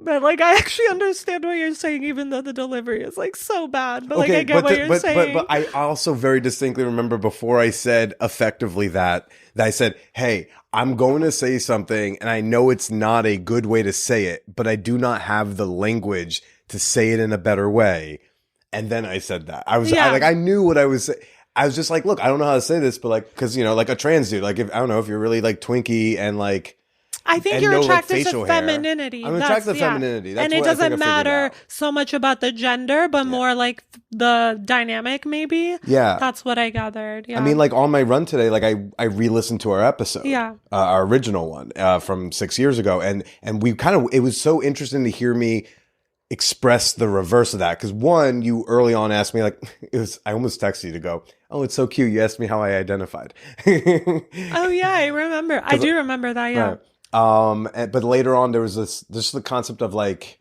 But like, I actually understand what you're saying, even though the delivery is like so bad. But like, I get what you're saying. But I also very distinctly remember before I said effectively that I said, hey, I'm going to say something and I know it's not a good way to say it, but I do not have the language to say it in a better way. And then I said that. I knew what I was saying. I was just like, look, I don't know how to say this, but like, cause like a trans dude, like if, I don't know if you're really like twinky and like, I think and you're no, like, attracted facial to hair. femininity. I'm attracted to femininity. That's and it what I think I doesn't figured matter out. so much about the gender, but more like the dynamic, maybe. Yeah. That's what I gathered. Yeah. I mean, like on my run today, like I re-listened to our episode, Yeah. Our original one from 6 years ago, and we it was so interesting to hear me express the reverse of that, because one, you early on asked me like I almost texted you to go, oh, it's so cute. You asked me how I identified. Oh yeah, I remember. I do remember that. Yeah. Right. But later on, there was this the concept of like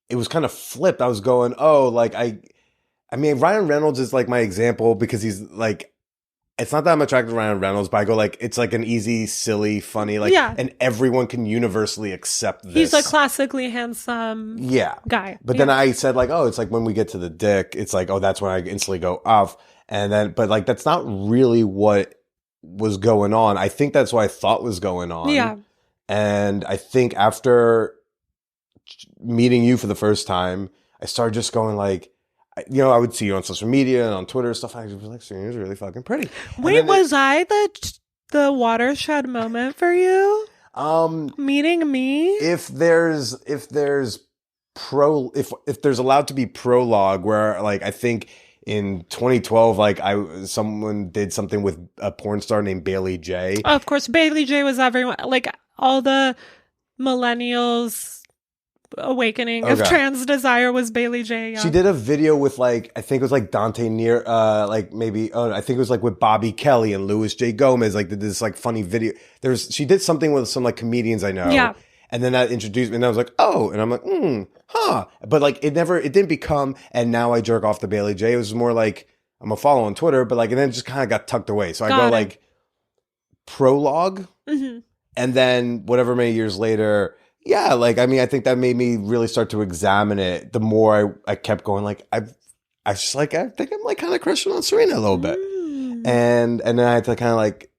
it was kind of flipped. I was going, oh, like I mean, Ryan Reynolds is like my example because he's like, it's not that I'm attracted to Ryan Reynolds, but I go like, it's like an easy, silly, funny, like, and everyone can universally accept this. He's a classically handsome guy. But then I said like, oh, it's like when we get to the dick, it's like, oh, that's when I instantly go off. And then, but like, that's not really what was going on. I think that's what I thought was going on. Yeah. And I think after meeting you for the first time, I started just going like, I would see you on social media and on Twitter and stuff. I was like, Serena's really fucking pretty. Wait, was I the watershed moment for you? Meeting me? If there's allowed to be prologue, where like I think in 2012, like someone did something with a porn star named Bailey J. Of course, Bailey J was everyone, like all the millennials awakening of trans desire was Bailey J. Yeah. She did a video with like, I think it was like Dante Near, like maybe, I think it was like with Bobby Kelly and Louis J. Gomez, like did this like funny video. She did something with some like comedians I know. Yeah. And then that introduced me and I was like, oh, and I'm like, huh. But like it didn't become, and now I jerk off to Bailey J. It was more like, I'm a follow on Twitter, but like, and then it just kind of got tucked away. So I go like prologue. Mm-hmm. And then whatever many years later, yeah, like, I mean, I think that made me really start to examine it. The more I kept going, like, I was just like, I think I'm like kind of crushing on Serena a little bit. And then I had to kind of like,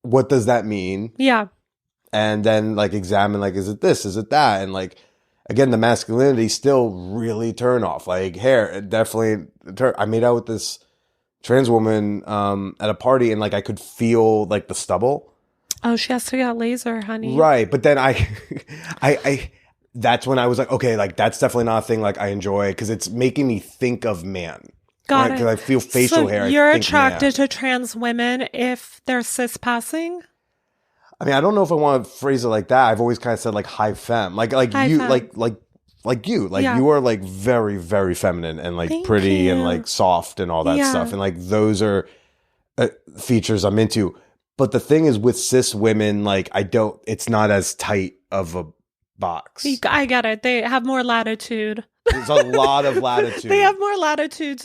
what does that mean? Yeah. And then like examine, like, is it this? Is it that? And like, again, the masculinity still really turn off. Like hair, it definitely I made out with this trans woman at a party and like I could feel like the stubble. Oh, she has to get laser, honey. Right. But then I that's when I was like, okay, like that's definitely not a thing like I enjoy because it's making me think of man. Got it. Because I feel facial hair. You're attracted to trans women if they're cis passing? I mean, I don't know if I want to phrase it like that. I've always kind of said like high femme. Like high you, femme. like you. Like you are like very, very feminine and like pretty and like soft and all that stuff. And like those are features I'm into. But the thing is with cis women, like it's not as tight of a box. I get it. They have more latitude. There's a lot of latitude. They have more latitude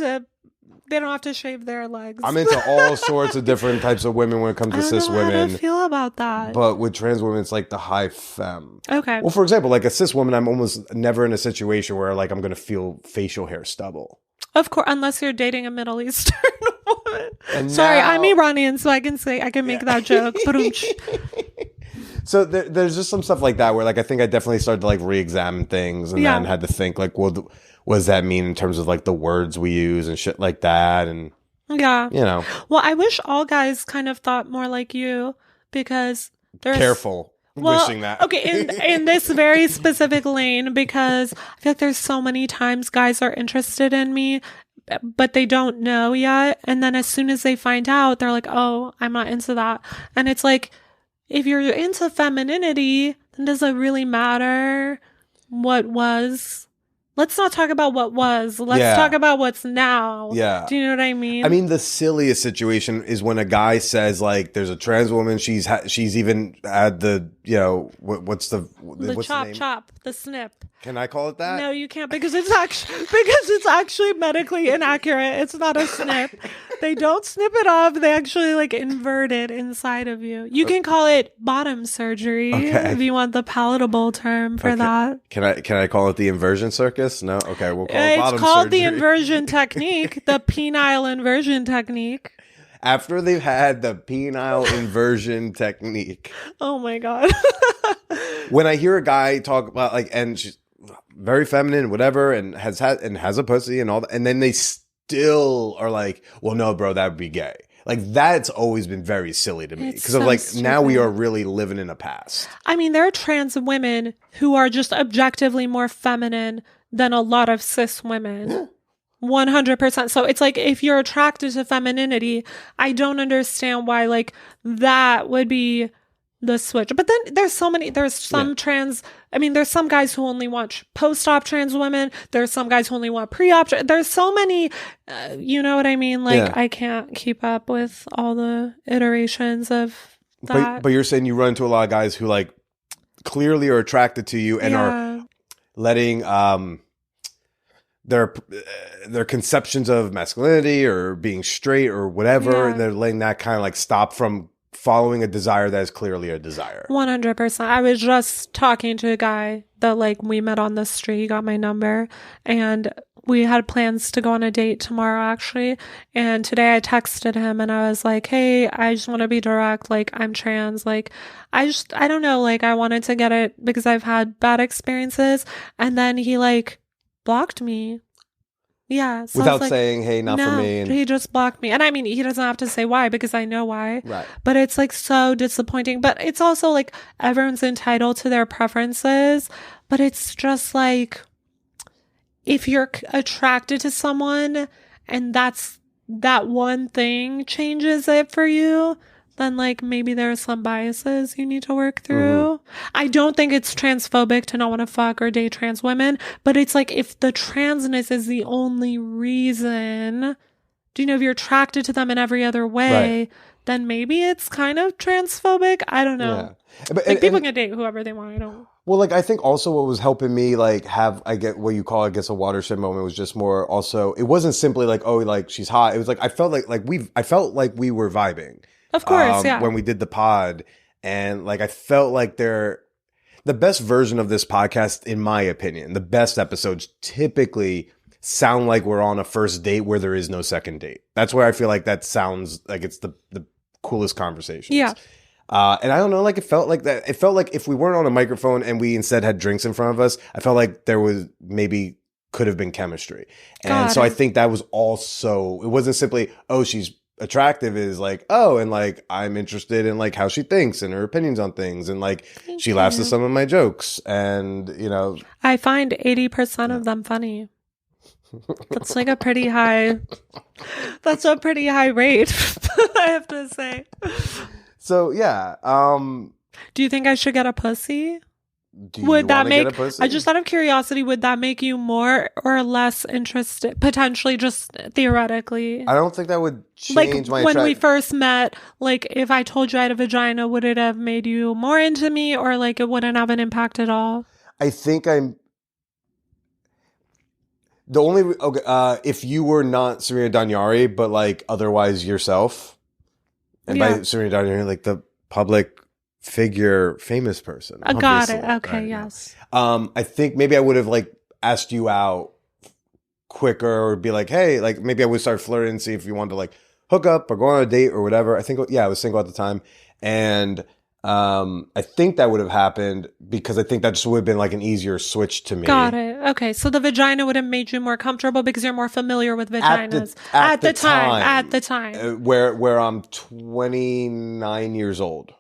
they don't have to shave their legs. I'm into all sorts of different types of women when it comes to cis women. I don't feel about that. But with trans women, it's like the high femme. Okay. Well, for example, like a cis woman, I'm almost never in a situation where like I'm going to feel facial hair stubble. Of course, unless you're dating a Middle Eastern woman. And Sorry, now- I'm Iranian, so I can make that joke. So there's just some stuff like that where like I think I definitely started to like re-examine things and then had to think like, well, what does that mean in terms of like the words we use and shit like that? And yeah, you know, well, I wish all guys kind of thought more like you because there's careful. Wishing that. Okay, in this very specific lane, because I feel like there's so many times guys are interested in me, but they don't know yet. And then as soon as they find out, they're like, oh, I'm not into that. And it's like, if you're into femininity, then does it really matter what was? Let's not talk about what was. Let's talk about what's now. Yeah. Do you know what I mean? I mean, the silliest situation is when a guy says like, "There's a trans woman. She's even had the what's the chop, the snip." Can I call it that? No, you can't because it's actually medically inaccurate. It's not a snip. They don't snip it off. They actually like invert it inside of you. You can call it bottom surgery if you want the palatable term for that. Can I call it the inversion circus? No. Okay, we'll call it bottom surgery. It's called the inversion technique, the penile inversion technique. After they've had the penile inversion technique. Oh my God. When I hear a guy talk about like, and she's very feminine, whatever, and has a pussy and all that, and then they still are like, well, no, bro, that would be gay. Like that's always been very silly to me because so of like stupid. Now we are really living in a past. I mean, there are trans women who are just objectively more feminine than a lot of cis women. 100%. So it's like, if you're attracted to femininity, I don't understand why like that would be the switch. But then there's some trans, I mean, there's some guys who only want post-op trans women. There's some guys who only want pre-op. There's so many, you know what I mean? Like I can't keep up with all the iterations of that. But you're saying you run into a lot of guys who like clearly are attracted to you and are letting, their conceptions of masculinity or being straight or whatever, and they're letting that kind of like stop from following a desire that is clearly a desire. 100%. I was just talking to a guy that like we met on the street. He got my number and we had plans to go on a date tomorrow actually. And today I texted him and I was like, hey, I just want to be direct. Like I'm trans. Like I don't know. Like I wanted to get it because I've had bad experiences. And then he like blocked me. Yeah. So without like, saying, hey, not for me. And he just blocked me. And I mean, he doesn't have to say why because I know why. Right. But it's like so disappointing. But it's also like everyone's entitled to their preferences. But it's just like, if you're attracted to someone and that one thing changes it for you, then like maybe there are some biases you need to work through. I don't think it's transphobic to not want to fuck or date trans women, but it's like if the transness is the only reason, do you know, if you're attracted to them in every other way, then maybe it's kind of transphobic. I don't know. Yeah. But, like people can date whoever they want. I don't. Well, like I think also what was helping me like I get what you call, I guess, a watershed moment was just more also, it wasn't simply like, oh, like she's hot. It was like I felt like we were vibing. Of course, when we did the pod, and like I felt like the best version of this podcast, in my opinion, the best episodes typically sound like we're on a first date where there is no second date. That's where I feel like that sounds like it's the coolest conversations. Yeah. And I don't know, like it felt like that. It felt like if we weren't on a microphone and we instead had drinks in front of us, I felt like there was maybe could have been chemistry. And so I think that was also, it wasn't simply, oh, she's attractive, is like, oh, and like I'm interested in like how she thinks and her opinions on things, and like she laughs at some of my jokes, and you know, I find 80% of them funny. That's like a pretty high rate. I have to say. So yeah, do you think I should get a pussy? Would that make, I just out of curiosity, would that make you more or less interested, potentially, just theoretically? I don't think that would change my when we first met, like if I told you I had a vagina, would it have made you more into me, or like it wouldn't have an impact at all? I think I'm the only if you were not Serena Daniari, but like otherwise yourself, and by Serena Daniari, like the public figure, famous person. Got it. Okay, right? yes. I think maybe I would have like asked you out quicker, or be like, hey, like maybe I would start flirting and see if you wanted to like hook up or go on a date or whatever. I think, I was single at the time, and I think that would have happened because I think that just would have been like an easier switch to me. Got it. Okay, so the vagina would have made you more comfortable because you're more familiar with vaginas at the time. Where I'm 29 years old.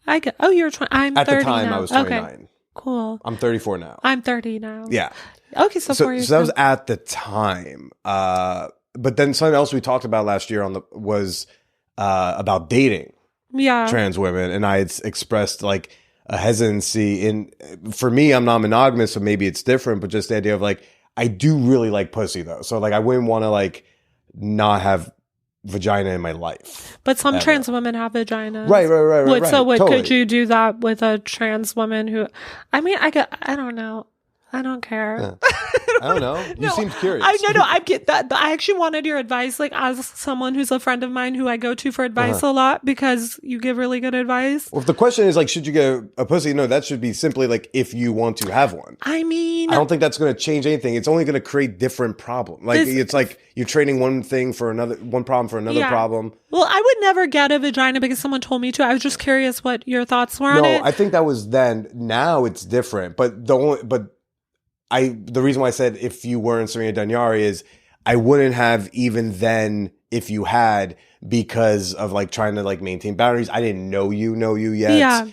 You're 20. I'm 30 at the time now. I was 29. Okay, cool. I'm 34 now. I'm 30 now. Yeah. Okay, so 4 years. So that was at the time. But then something else we talked about last year was about dating. Yeah. Trans women, and I had expressed like a hesitancy for me, I'm not monogamous, so maybe it's different, but just the idea of like, I do really like pussy though. So like, I wouldn't want to like not have vagina in my life. But some trans women have vaginas. Right. So totally. could you do that with a trans woman who, I mean, I don't know. I don't care. Yeah. I don't know. You seemed curious. I get that. I actually wanted your advice, like as someone who's a friend of mine who I go to for advice a lot, because you give really good advice. Well, if the question is like, should you get a pussy? No, that should be simply like, if you want to have one. I mean, I don't think that's going to change anything. It's only going to create different problems. Like it's like you're trading one problem for another problem. Well, I would never get a vagina because someone told me to. I was just curious what your thoughts were on it. No, I think that was then. Now it's different. But the reason why I said if you weren't Serena Daniari is I wouldn't have even then if you had, because of like trying to like maintain boundaries. I didn't know you yet. Yeah.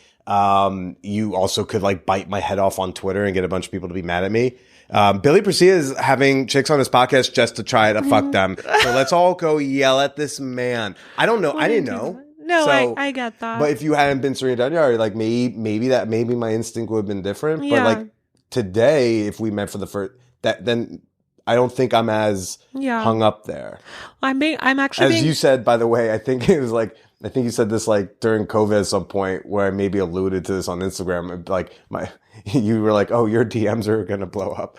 You also could like bite my head off on Twitter and get a bunch of people to be mad at me. Billy Presilla is having chicks on his podcast just to try to fuck them. So let's all go yell at this man. I don't know. I didn't know. No, so, I get that. But if you hadn't been Serena Daniari, like maybe my instinct would have been different. Yeah. But like today, if we met for the first, then I don't think I'm as hung up there. I'm actually you said, by the way, I think you said this like during COVID at some point where I maybe alluded to this on Instagram. Like you were like, oh, your DMs are going to blow up.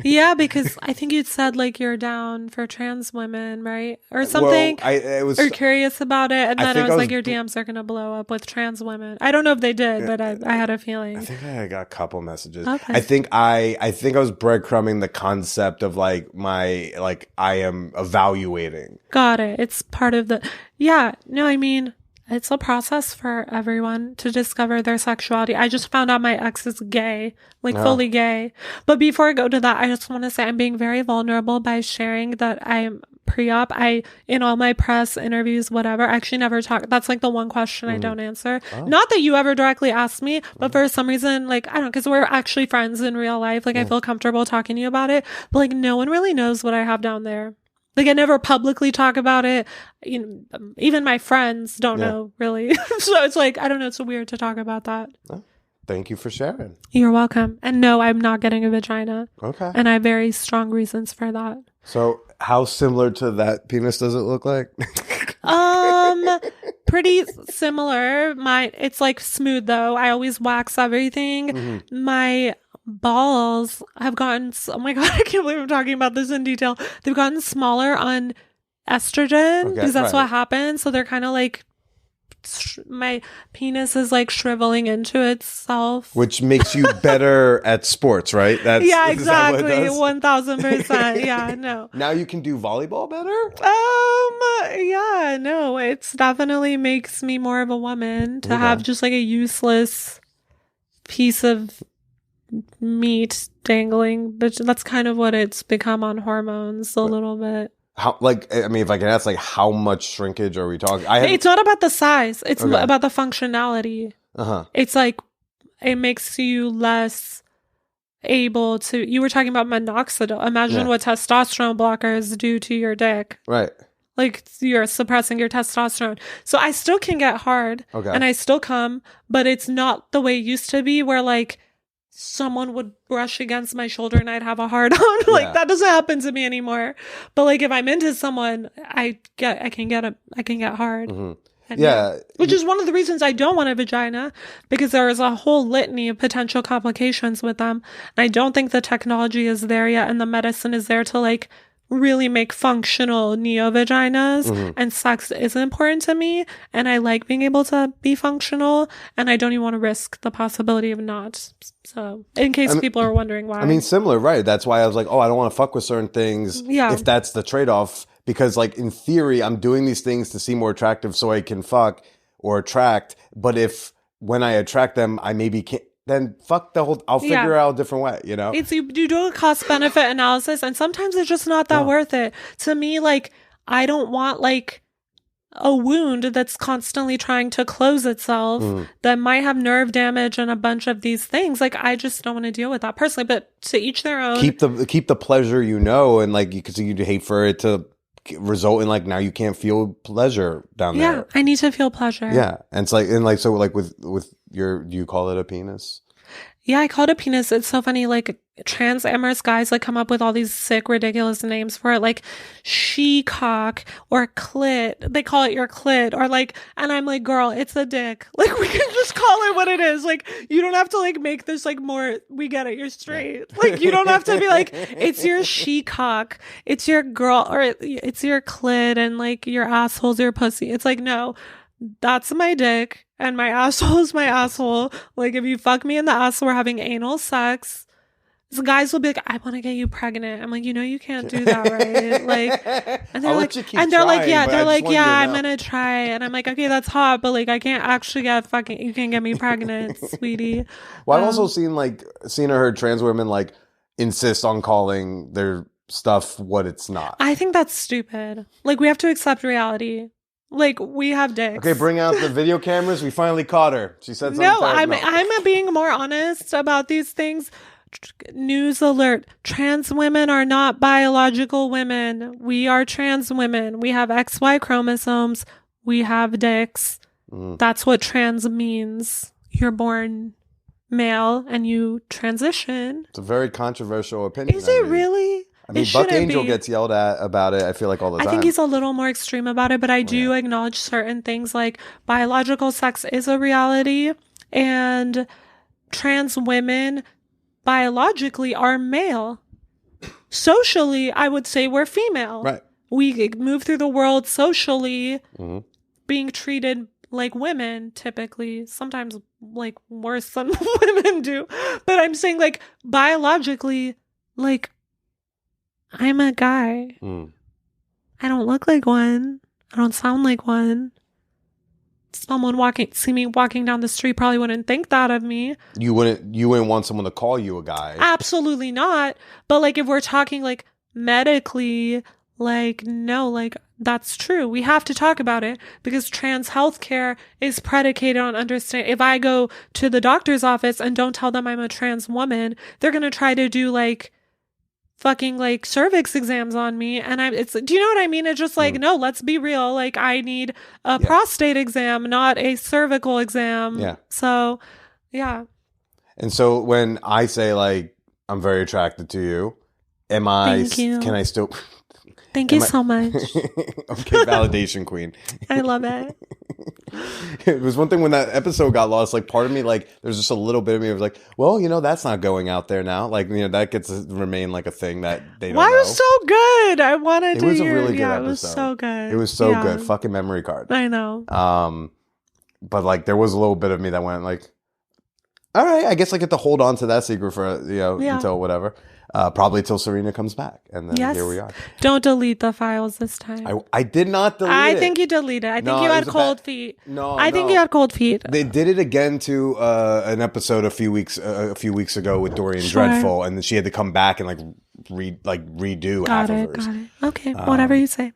Yeah, because I think you'd said like you're down for trans women, right? Or something. Well, or curious about it. And then I was like, your DMs are going to blow up with trans women. I don't know if they did, but I had a feeling. I think I got a couple messages. Okay. I think I was breadcrumbing the concept of like I am evaluating. Got it. It's part of the, I mean, it's a process for everyone to discover their sexuality. I just found out my ex is gay, fully gay. But before I go to that, I just want to say I'm being very vulnerable by sharing that I am pre-op. In all my press interviews, whatever, I actually never talk. That's like the one question I don't answer. Oh. Not that you ever directly asked me, but for some reason, like, I don't know, because we're actually friends in real life. Like, I feel comfortable talking to you about it. But like, no one really knows what I have down there. Like, I never publicly talk about it. Even my friends don't know, really. So it's like, I don't know. It's weird to talk about that. Oh, thank you for sharing. You're welcome. And no, I'm not getting a vagina. Okay. And I have very strong reasons for that. So how similar to that penis does it look like? Pretty similar. It's like smooth though. I always wax everything. Mm-hmm. My balls have gotten, oh my God, I can't believe I'm talking about this in detail. They've gotten smaller on estrogen because that's what happens. So they're kind of like, my penis is like shriveling into itself, which makes you better at sports, right? Exactly. 1000%. Yeah, no. Now you can do volleyball better? Yeah, no, it's definitely makes me more of a woman to have just like a useless piece of meat dangling, but that's kind of what it's become on hormones a little bit. How, like, I mean, if I can ask, like, how much shrinkage are we talking? It's not about the size. It's about the functionality. It's like, it makes you less able to, you were talking about minoxidil. Imagine what testosterone blockers do to your dick. Right. Like, you're suppressing your testosterone. So I still can get hard and I still come, but it's not the way it used to be where like someone would brush against my shoulder and I'd have a hard on. Like that doesn't happen to me anymore. But like if I'm into someone, I can get hard. Mm-hmm. Yeah. Which is one of the reasons I don't want a vagina, because there is a whole litany of potential complications with them. And I don't think the technology is there yet and the medicine is there to like really make functional neo-vaginas. And sex is important to me. And I like being able to be functional. And I don't even want to risk the possibility of not. So in case people are wondering why. I mean, similar, right? That's why I was like, oh, I don't want to fuck with certain things if that's the trade-off. Because like in theory, I'm doing these things to seem more attractive so I can fuck or attract. But if when I attract them, I maybe can't, then fuck the whole, I'll figure out a different way, you know? It's, you do a cost benefit analysis and sometimes it's just not that worth it. To me, like, I don't want like a wound that's constantly trying to close itself that might have nerve damage and a bunch of these things. Like, I just don't want to deal with that personally, but to each their own. Keep the pleasure, you know, and like, because you'd hate for it to result in like now you can't feel pleasure down there. Yeah, I need to feel pleasure. Yeah, and it's like, and like, so like with your, do you call it a penis? Yeah, I call it a penis. It's so funny. Like, trans amorous guys like come up with all these sick, ridiculous names for it, like she-cock or clit. They call it your clit, or like, and I'm like, girl, it's a dick. Like, we can just call it what it is. Like, you don't have to like make this like more. We get it. You're straight. Like, you don't have to be like, it's your she-cock, it's your girl, or it's your clit, and like your asshole's your pussy. It's like, no, that's my dick. And my asshole is my asshole. Like, if you fuck me in the ass, we're having anal sex. So guys will be like, I want to get you pregnant. I'm like, you know, you can't do that, right? Like, and they're like, I'm going to try. And I'm like, okay, that's hot, but like, I can't actually you can't get me pregnant, sweetie. Well, I've also seen or heard trans women like insist on calling their stuff what it's not. I think that's stupid. Like, we have to accept reality. Like, we have dicks. Okay, bring out the video cameras. We finally caught her. She said something. No, I'm being more honest about these things. News alert. Trans women are not biological women. We are trans women. We have XY chromosomes. We have dicks. That's what trans means. You're born male and you transition. It's a very controversial opinion. Is it really? I mean, Buck Angel gets yelled at about it, I feel like, all the time. I think he's a little more extreme about it, but I do acknowledge certain things like biological sex is a reality, and trans women biologically are male. Socially, I would say we're female. Right. We move through the world socially being treated like women, typically, sometimes like worse than women do. But I'm saying like biologically, like, I'm a guy. I don't look like one. I don't sound like one. Someone see me walking down the street probably wouldn't think that of me. You wouldn't want someone to call you a guy. Absolutely not. But like, if we're talking like medically, like, no, like, that's true. We have to talk about it because trans healthcare is predicated on understanding. If I go to the doctor's office and don't tell them I'm a trans woman, they're going to try to do like fucking like cervix exams on me, and do you know what I mean? It's just like, no, let's be real. Like, I need a prostate exam, not a cervical exam. Yeah. So, yeah. And so when I say like I'm very attracted to you, can I still? Thank you so much. Okay, validation queen. I love it. It was one thing when that episode got lost, like part of me, like there's just a little bit of me that was like, well, you know, that's not going out there now. Like, you know, that gets to remain like a thing that they don't know. Why was so good? I wanted to hear. It was a really good episode. It was so good. It was so good. Fucking memory card. I know. But like there was a little bit of me that went like, all right, I guess I get to hold on to that secret for, until whatever. Probably till Serena comes back. And then here we are. Don't delete the files this time. I did not delete it. I think you deleted it. I think you had cold feet. No, I think you had cold feet. They did it again to an episode a few weeks ago with Dorian Dreadful, and then she had to come back and redo half of hers. Got it. Okay, whatever you say.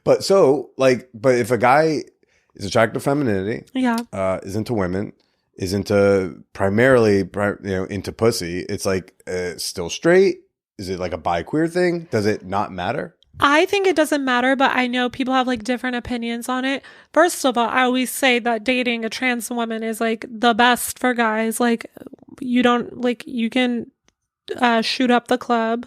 But if a guy is attracted to femininity, is into women, is into primarily, into pussy, it's like still straight? Is it like a bi-queer thing? Does it not matter? I think it doesn't matter, but I know people have like different opinions on it. First of all, I always say that dating a trans woman is like the best for guys. Like, you can shoot up the club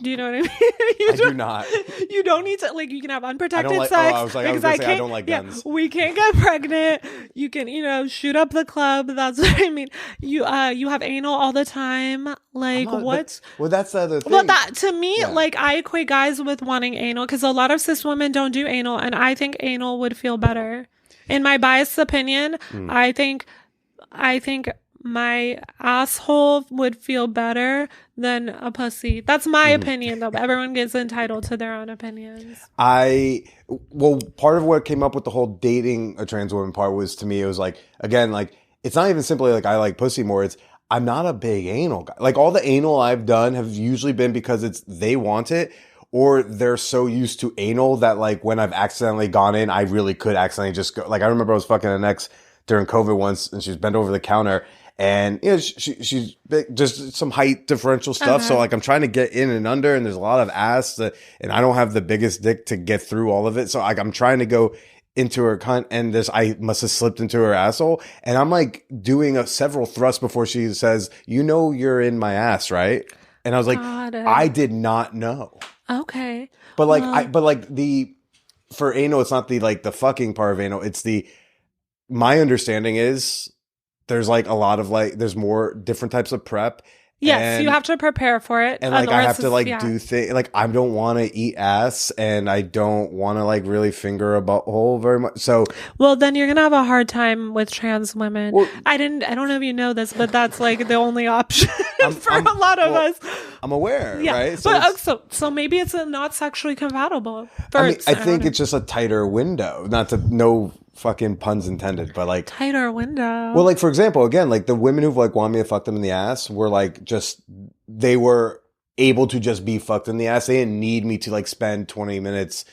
Do you know what I mean? I do not. You don't need to, like, you can have unprotected I don't like- sex. oh, I was because gonna say, I don't like guns. We can't get pregnant. You can, shoot up the club. That's what I mean. You have anal all the time. Like, what? Well, that's the other thing. Well, that, to me, Yeah. like, I equate guys with wanting anal because a lot of cis women don't do anal, and I think anal would feel better. In my biased opinion, I think my asshole would feel better than a pussy. That's my opinion, though. But everyone gets entitled to their own opinions. Well, part of what came up with the whole dating a trans woman part was, to me, it was like, again, like, it's not even simply like I like pussy more. It's I'm not a big anal guy. Like, all the anal I've done have usually been because they want it, or they're so used to anal that, like, when I've accidentally gone in, I really could accidentally just go. Like, I remember I was fucking an ex during COVID once, and she was bent over the counter. And, she's big, just some height differential stuff. So, like, I'm trying to get in and under, and there's a lot of ass and I don't have the biggest dick to get through all of it. So, like, I'm trying to go into her cunt, and I must have slipped into her asshole. And I'm, like, doing several thrusts before she says, you're in my ass, right? And I was like, I did not know. Okay. But, like, for anal, it's not the fucking part of anal. It's my understanding is, there's like a lot of there's more different types of prep. Yes, you have to prepare for it. And like I have to do things, like I don't want to eat ass, and I don't want to like really finger a butthole very much. So well, then you're gonna have a hard time with trans women. Well, I don't know if you know this, but that's like the only option for a lot of us. I'm aware, right? So maybe it's not sexually compatible. I think it's just a tighter window. No fucking puns intended, but like tighter window. Well, like for example, again, like the women who've like wanted me to fuck them in the ass were like they were able to just be fucked in the ass. They didn't need me to like spend 20 minutes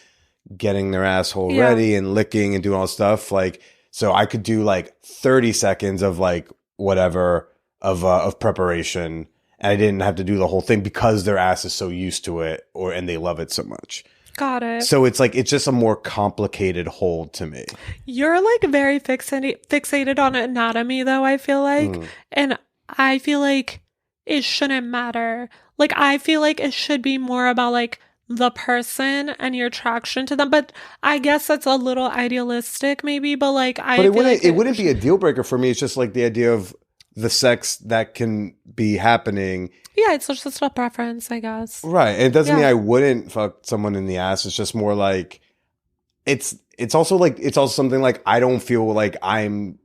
getting their asshole ready and licking and doing all this stuff. Like, so I could do like 30 seconds of like whatever of preparation, and I didn't have to do the whole thing because their ass is so used to it and they love it so much. Got it. So it's like, it's just a more complicated hold to me. You're like very fixated on anatomy though, I feel like. And I feel like it shouldn't matter. Like, I feel like it should be more about like the person and your attraction to them. But I guess that's a little idealistic maybe, but like it wouldn't be a deal breaker for me. It's just like the idea of the sex that can be happening. Yeah, it's just a preference, I guess. Right. And it doesn't mean I wouldn't fuck someone in the ass. It's just more like it's also something like I don't feel like I'm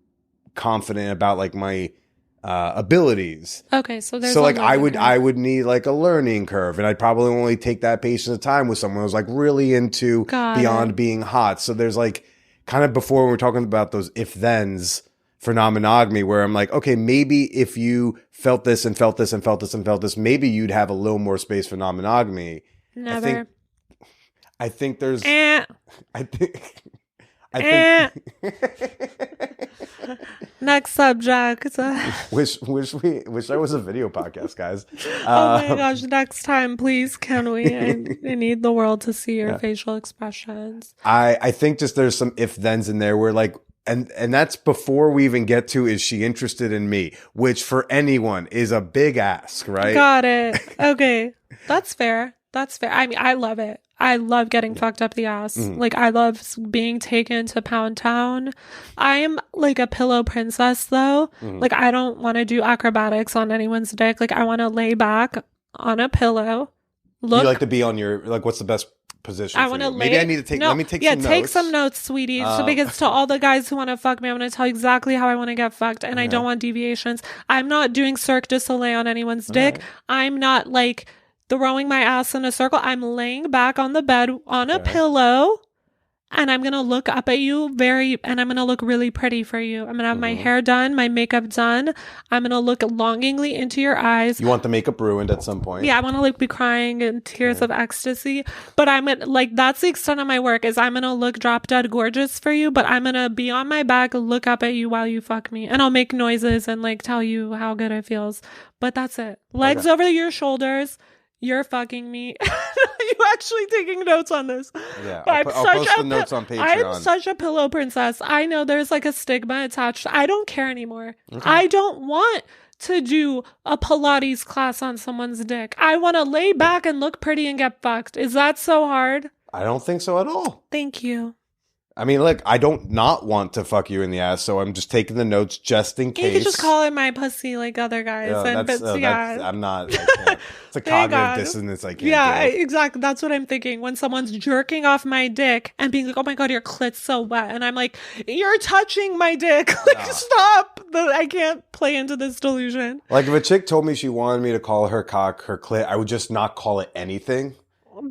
confident about like my abilities. Okay, so like I would need like a learning curve, and I'd probably only take that patience of time with someone who's like really into beyond being hot. So there's like kind of before when we're talking about those if thens for non-monogamy, where I'm like, okay, maybe if you felt this and felt this and felt this and felt this, maybe you'd have a little more space for non-monogamy. Never. I think there's. I think. Next subject. Wish there was a video podcast, guys. Oh my gosh! Next time, please, can we? I need the world to see your facial expressions. I think just there's some if thens in there where like. And that's before we even get to is she interested in me, which for anyone is a big ask, right? Got it. Okay. That's fair. I mean, I love it. I love getting fucked up the ass. Like, I love being taken to Pound Town. I am like a pillow princess though. Like, I don't want to do acrobatics on anyone's dick. Like, I want to lay back on a pillow. You like to be on your, like, what's the best position? I want to lay. Maybe I need to take. Let me take some notes. Yeah, take some notes, sweetie. So because to all the guys who want to fuck me, I'm going to tell you exactly how I want to get fucked, and I don't want deviations. I'm not doing Cirque du Soleil on anyone's dick. I'm not like throwing my ass in a circle. I'm laying back on the bed on a pillow, and I'm going to look up at you and I'm going to look really pretty for you. I'm going to have my hair done, my makeup done. I'm going to look longingly into your eyes. You want the makeup ruined at some point. Yeah, I want to like be crying in tears of ecstasy. But I'm like, that's the extent of my work is I'm going to look drop dead gorgeous for you, but I'm going to be on my back, look up at you while you fuck me. And I'll make noises and like tell you how good it feels. But that's it. Legs over your shoulders. You're fucking me. You actually taking notes on this? Yeah, I'll post the notes on Patreon. I'm such a pillow princess. I know there's like a stigma attached. I don't care anymore. Okay. I don't want to do a Pilates class on someone's dick. I want to lay back and look pretty and get fucked. Is that so hard? I don't think so at all. Thank you. I mean, look, I don't not want to fuck you in the ass, so I'm just taking the notes just in case. You could just call it my pussy like other guys. I'm not. It's a cognitive dissonance. I can't do. Exactly. That's what I'm thinking. When someone's jerking off my dick and being like, "Oh my god, your clit's so wet," and I'm like, "You're touching my dick. Like, stop!" I can't play into this delusion. Like, if a chick told me she wanted me to call her cock her clit, I would just not call it anything.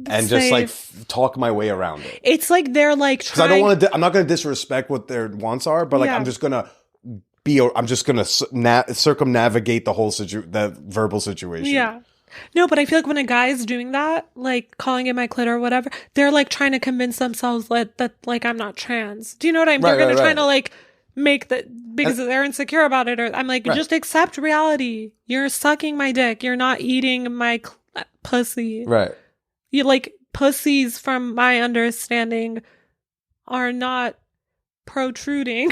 And just like talk my way around it. It's like they're like because I don't want to. I'm not going to disrespect what their wants are, but like I'm just gonna circumnavigate the whole the verbal situation. Yeah. No, but I feel like when a guy is doing that, like calling it my clit or whatever, they're like trying to convince themselves that like I'm not trans. Do you know what I mean? They're gonna try to like make that because they're insecure about it. Or I'm like, just accept reality. You're sucking my dick. You're not eating my pussy. Right. You like pussies, from my understanding, are not protruding.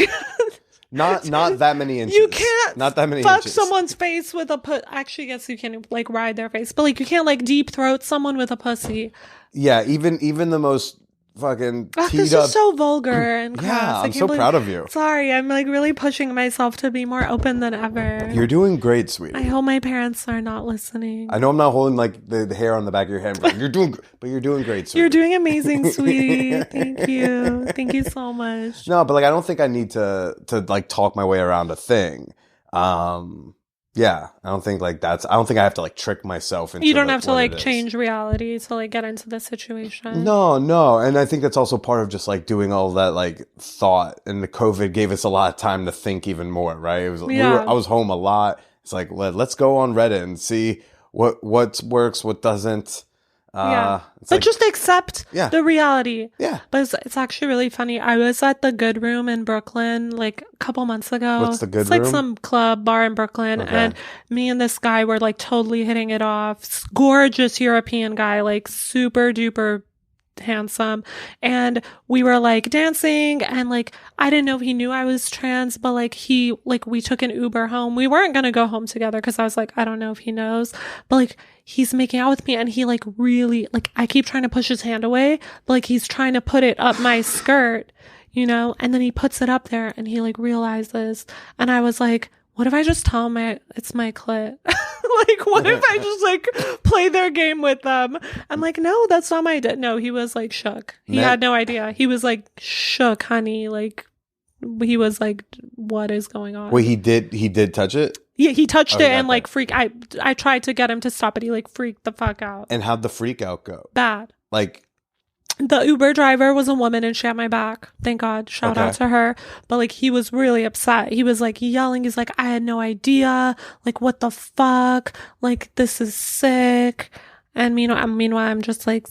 not that many inches. You can't not that many fuck inches. someone's face with a actually, yes, you can like ride their face, but like you can't like deep throat someone with a pussy. Yeah, even the most fucking this is so vulgar and crass. Yeah, I'm so proud of you. Sorry, I'm like really pushing myself to be more open than ever. You're doing great, sweetie. I hope my parents are not listening. I know I'm not holding like the hair on the back of your head, but you're doing great, sweetie. You're doing amazing, sweetie. Thank you so much. No, but like I don't think I need to like talk my way around a thing. Yeah, I don't think I have to like trick myself into. You don't have to like change reality to like get into the situation. No, and I think that's also part of just like doing all that like thought. And the COVID gave us a lot of time to think even more, right? It was I was home a lot. It's like let's go on Reddit and see what works, what doesn't. But just accept the reality. Yeah. But it's actually really funny. I was at the Good Room in Brooklyn like a couple months ago. What's the Good Room? It's like some bar in Brooklyn. Okay. And me and this guy were like totally hitting it off. Gorgeous European guy, like super duper handsome. And we were like dancing, and like I didn't know if he knew I was trans, but like we took an Uber home. We weren't gonna go home together because I was like, I don't know if he knows, but like he's making out with me, and he like really like I keep trying to push his hand away, but like he's trying to put it up my skirt, you know, and then he puts it up there and he like realizes, and I was like, what if I just tell him it's my clit? Like, what if I just like play their game with them? I'm like, no, that's not my dick. No, he was like shook. He had no idea. He was like shook, honey. Like, he was like, what is going on? Wait, he did touch it? Yeah, he touched it and like I tried to get him to stop it. He like freaked the fuck out. And how'd the freak out go? Bad. Like, the Uber driver was a woman and she had my back. Thank God. Shout out to her. But like he was really upset. He was like yelling. He's like, I had no idea. Like, what the fuck? Like, this is sick. And meanwhile, I'm just like,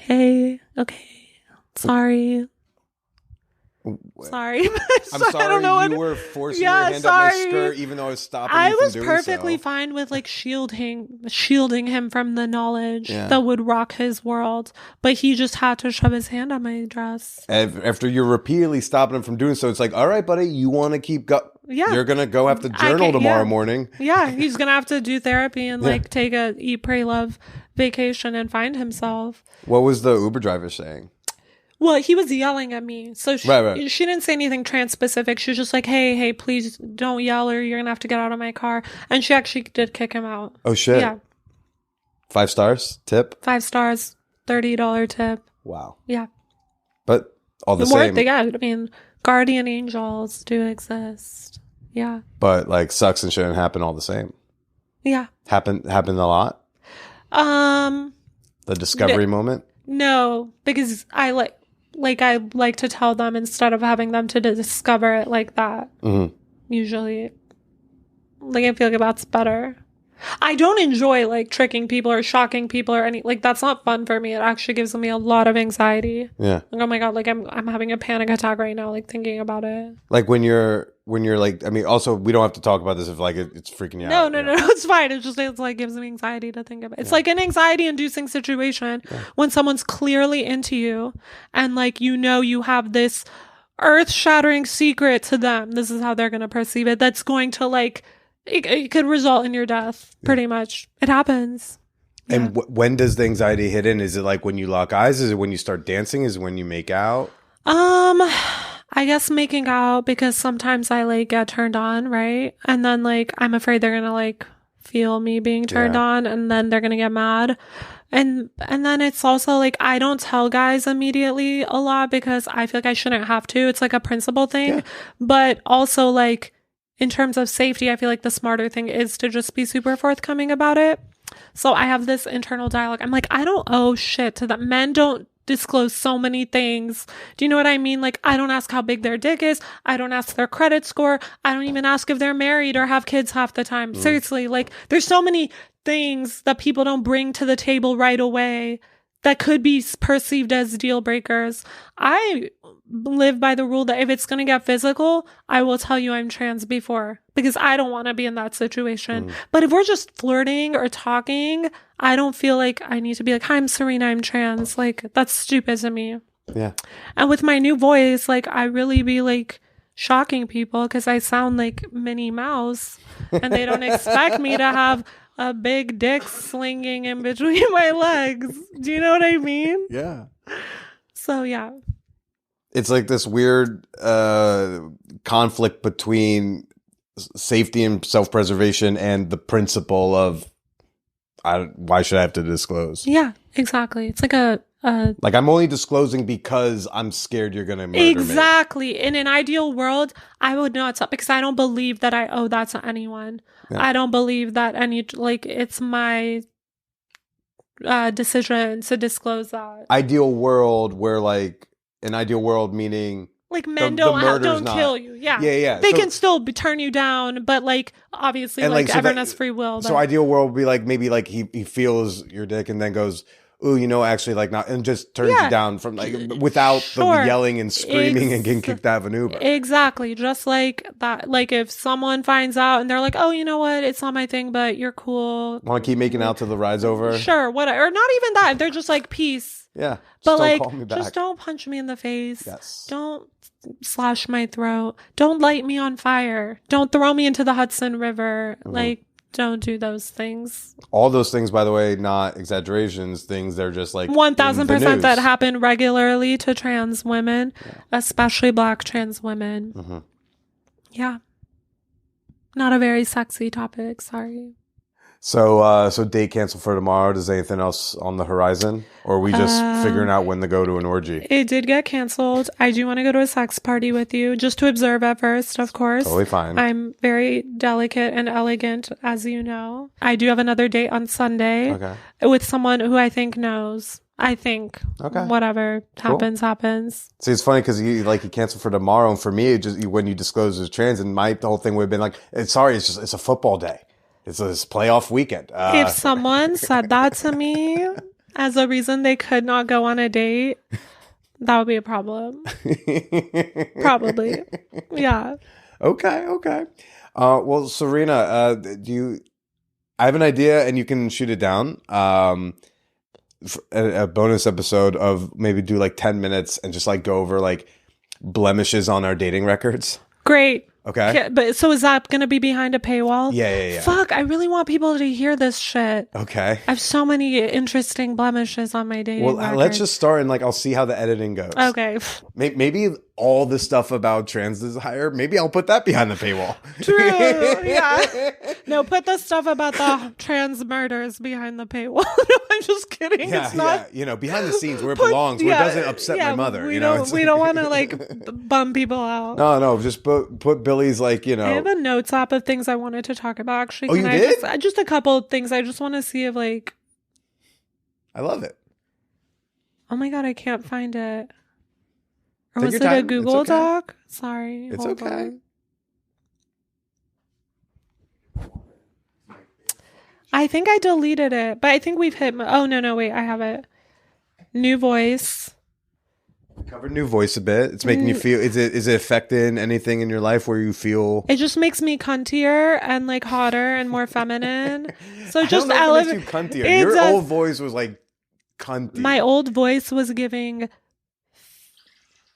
hey, okay, sorry. Sorry. I'm sorry I don't know you were forcing your hand up my skirt even though I was stopping you from doing so. I was perfectly fine with like shielding him from the knowledge that would rock his world, but he just had to shove his hand on my dress. After you're repeatedly stopping him from doing so, it's like, all right, buddy, you want to keep you're going to go have to journal tomorrow morning. Yeah, he's going to have to do therapy and like take a eat, pray, love vacation and find himself. What was the Uber driver saying? Well, he was yelling at me. So she didn't say anything trans specific. She was just like, hey, please don't yell or you're going to have to get out of my car. And she actually did kick him out. Oh, shit. Yeah. 5 stars? Tip? 5 stars. $30 tip. Wow. Yeah. But all the same. I mean, guardian angels do exist. Yeah. But like sucks and shouldn't happen all the same. Yeah. Happened a lot? The discovery moment? No, because I like to tell them instead of having them to discover it like that. Mm-hmm. Usually, like I feel like that's better. I don't enjoy like tricking people or shocking people or that's not fun for me. It actually gives me a lot of anxiety. Yeah. Like, oh my God, like I'm having a panic attack right now, like thinking about it. Like when you're like, I mean, also we don't have to talk about this if like it's freaking you out. No, it's fine. It's like gives me anxiety to think about. It's like an anxiety inducing situation when someone's clearly into you and like, you have this earth shattering secret to them. This is how they're going to perceive it. That's going to like it could result in your death, pretty much. It happens. And when does the anxiety hit in? Is it like when you lock eyes? Is it when you start dancing? Is it when you make out? I guess making out, because sometimes I like get turned on, right? And then like I'm afraid they're gonna like feel me being turned on, and then they're gonna get mad. And then it's also like I don't tell guys immediately a lot because I feel like I shouldn't have to. It's like a principle thing. Yeah. But also like in terms of safety, I feel like the smarter thing is to just be super forthcoming about it. So I have this internal dialogue. I'm like, I don't owe shit to them. Men don't disclose so many things. Do you know what I mean? Like, I don't ask how big their dick is. I don't ask their credit score. I don't even ask if they're married or have kids half the time. Seriously, like, there's so many things that people don't bring to the table right away that could be perceived as deal breakers. I live by the rule that if it's going to get physical, I will tell you I'm trans before, because I don't want to be in that situation. But if we're just flirting or talking, I don't feel like I need to be like, hi, I'm Serena, I'm trans. Like, that's stupid to me. Yeah. And with my new voice, like, I really be like shocking people because I sound like Minnie Mouse and they don't expect me to have a big dick slinging in between my legs. Do you know what I mean? Yeah. So, yeah. It's like this weird conflict between safety and self-preservation and the principle of why should I have to disclose? Yeah, exactly. It's like like I'm only disclosing because I'm scared you're going to murder me. Exactly. In an ideal world, I would not tell, because I don't believe that I owe that to anyone. Yeah. I don't believe that it's my decision to disclose that. Ideal world where an ideal world meaning like men don't kill you. Yeah. Yeah. They can still turn you down, but like obviously like everyone has free will. So ideal world would be like maybe like he feels your dick and then goes, ooh, actually like not, and just turns you down from like without the yelling and screaming and getting kicked out of an Uber. Exactly. Just like that. Like if someone finds out and they're like, oh, you know what? It's not my thing, but you're cool. Want to keep making out till the ride's over? Sure. Whatever. Or not even that. They're just like, peace. Yeah. But like, just don't punch me in the face. Yes. Don't slash my throat. Don't light me on fire. Don't throw me into the Hudson River. Like, don't do those things. All those things, by the way, not exaggerations. Things they're just like 1000% that happen regularly to trans women, especially Black trans women. Yeah. Not a very sexy topic. Sorry. So date canceled for tomorrow. Does anything else on the horizon? Or are we just figuring out when to go to an orgy? It did get canceled. I do want to go to a sex party with you, just to observe at first, of course. Totally fine. I'm very delicate and elegant, as you know. I do have another date on Sunday with someone who I think knows. I think whatever happens, happens. See, it's funny because you canceled for tomorrow. And for me, it just when you disclose as trans, and my whole thing would have been like, it's a football day. It's this playoff weekend. If someone said that to me as a reason they could not go on a date, that would be a problem. Probably. Yeah. Okay. Well, Serena, I have an idea and you can shoot it down. A bonus episode of maybe do like 10 minutes and just like go over like blemishes on our dating records. Great. Okay. But so is that going to be behind a paywall? Yeah. Fuck, I really want people to hear this shit. Okay. I have so many interesting blemishes on my dating record. Let's just start and I'll see how the editing goes. Okay. Maybe all the stuff about trans desire, maybe I'll put that behind the paywall. True. Yeah. No, put the stuff about the trans murders behind the paywall. No, I'm just kidding. Yeah, it's not. Yeah. Behind the scenes where it belongs, where it doesn't upset my mother. We don't want to bum people out. No, just put Billy's I have a notes app of things I wanted to talk about. Actually, you did? Just a couple of things. I just want to see if I love it. Oh my God, I can't find it. Or Take was your it a time. Google It's okay. Doc? Sorry. It's hold okay. on. I think I deleted it, but I think we've hit. Oh no, wait, I have it. New voice. We covered new voice a bit. It's making you feel. Is it affecting anything in your life where you feel? It just makes me cuntier and hotter and more feminine. So just I don't know if it makes you cuntier. Your old voice was like cunty. My old voice was giving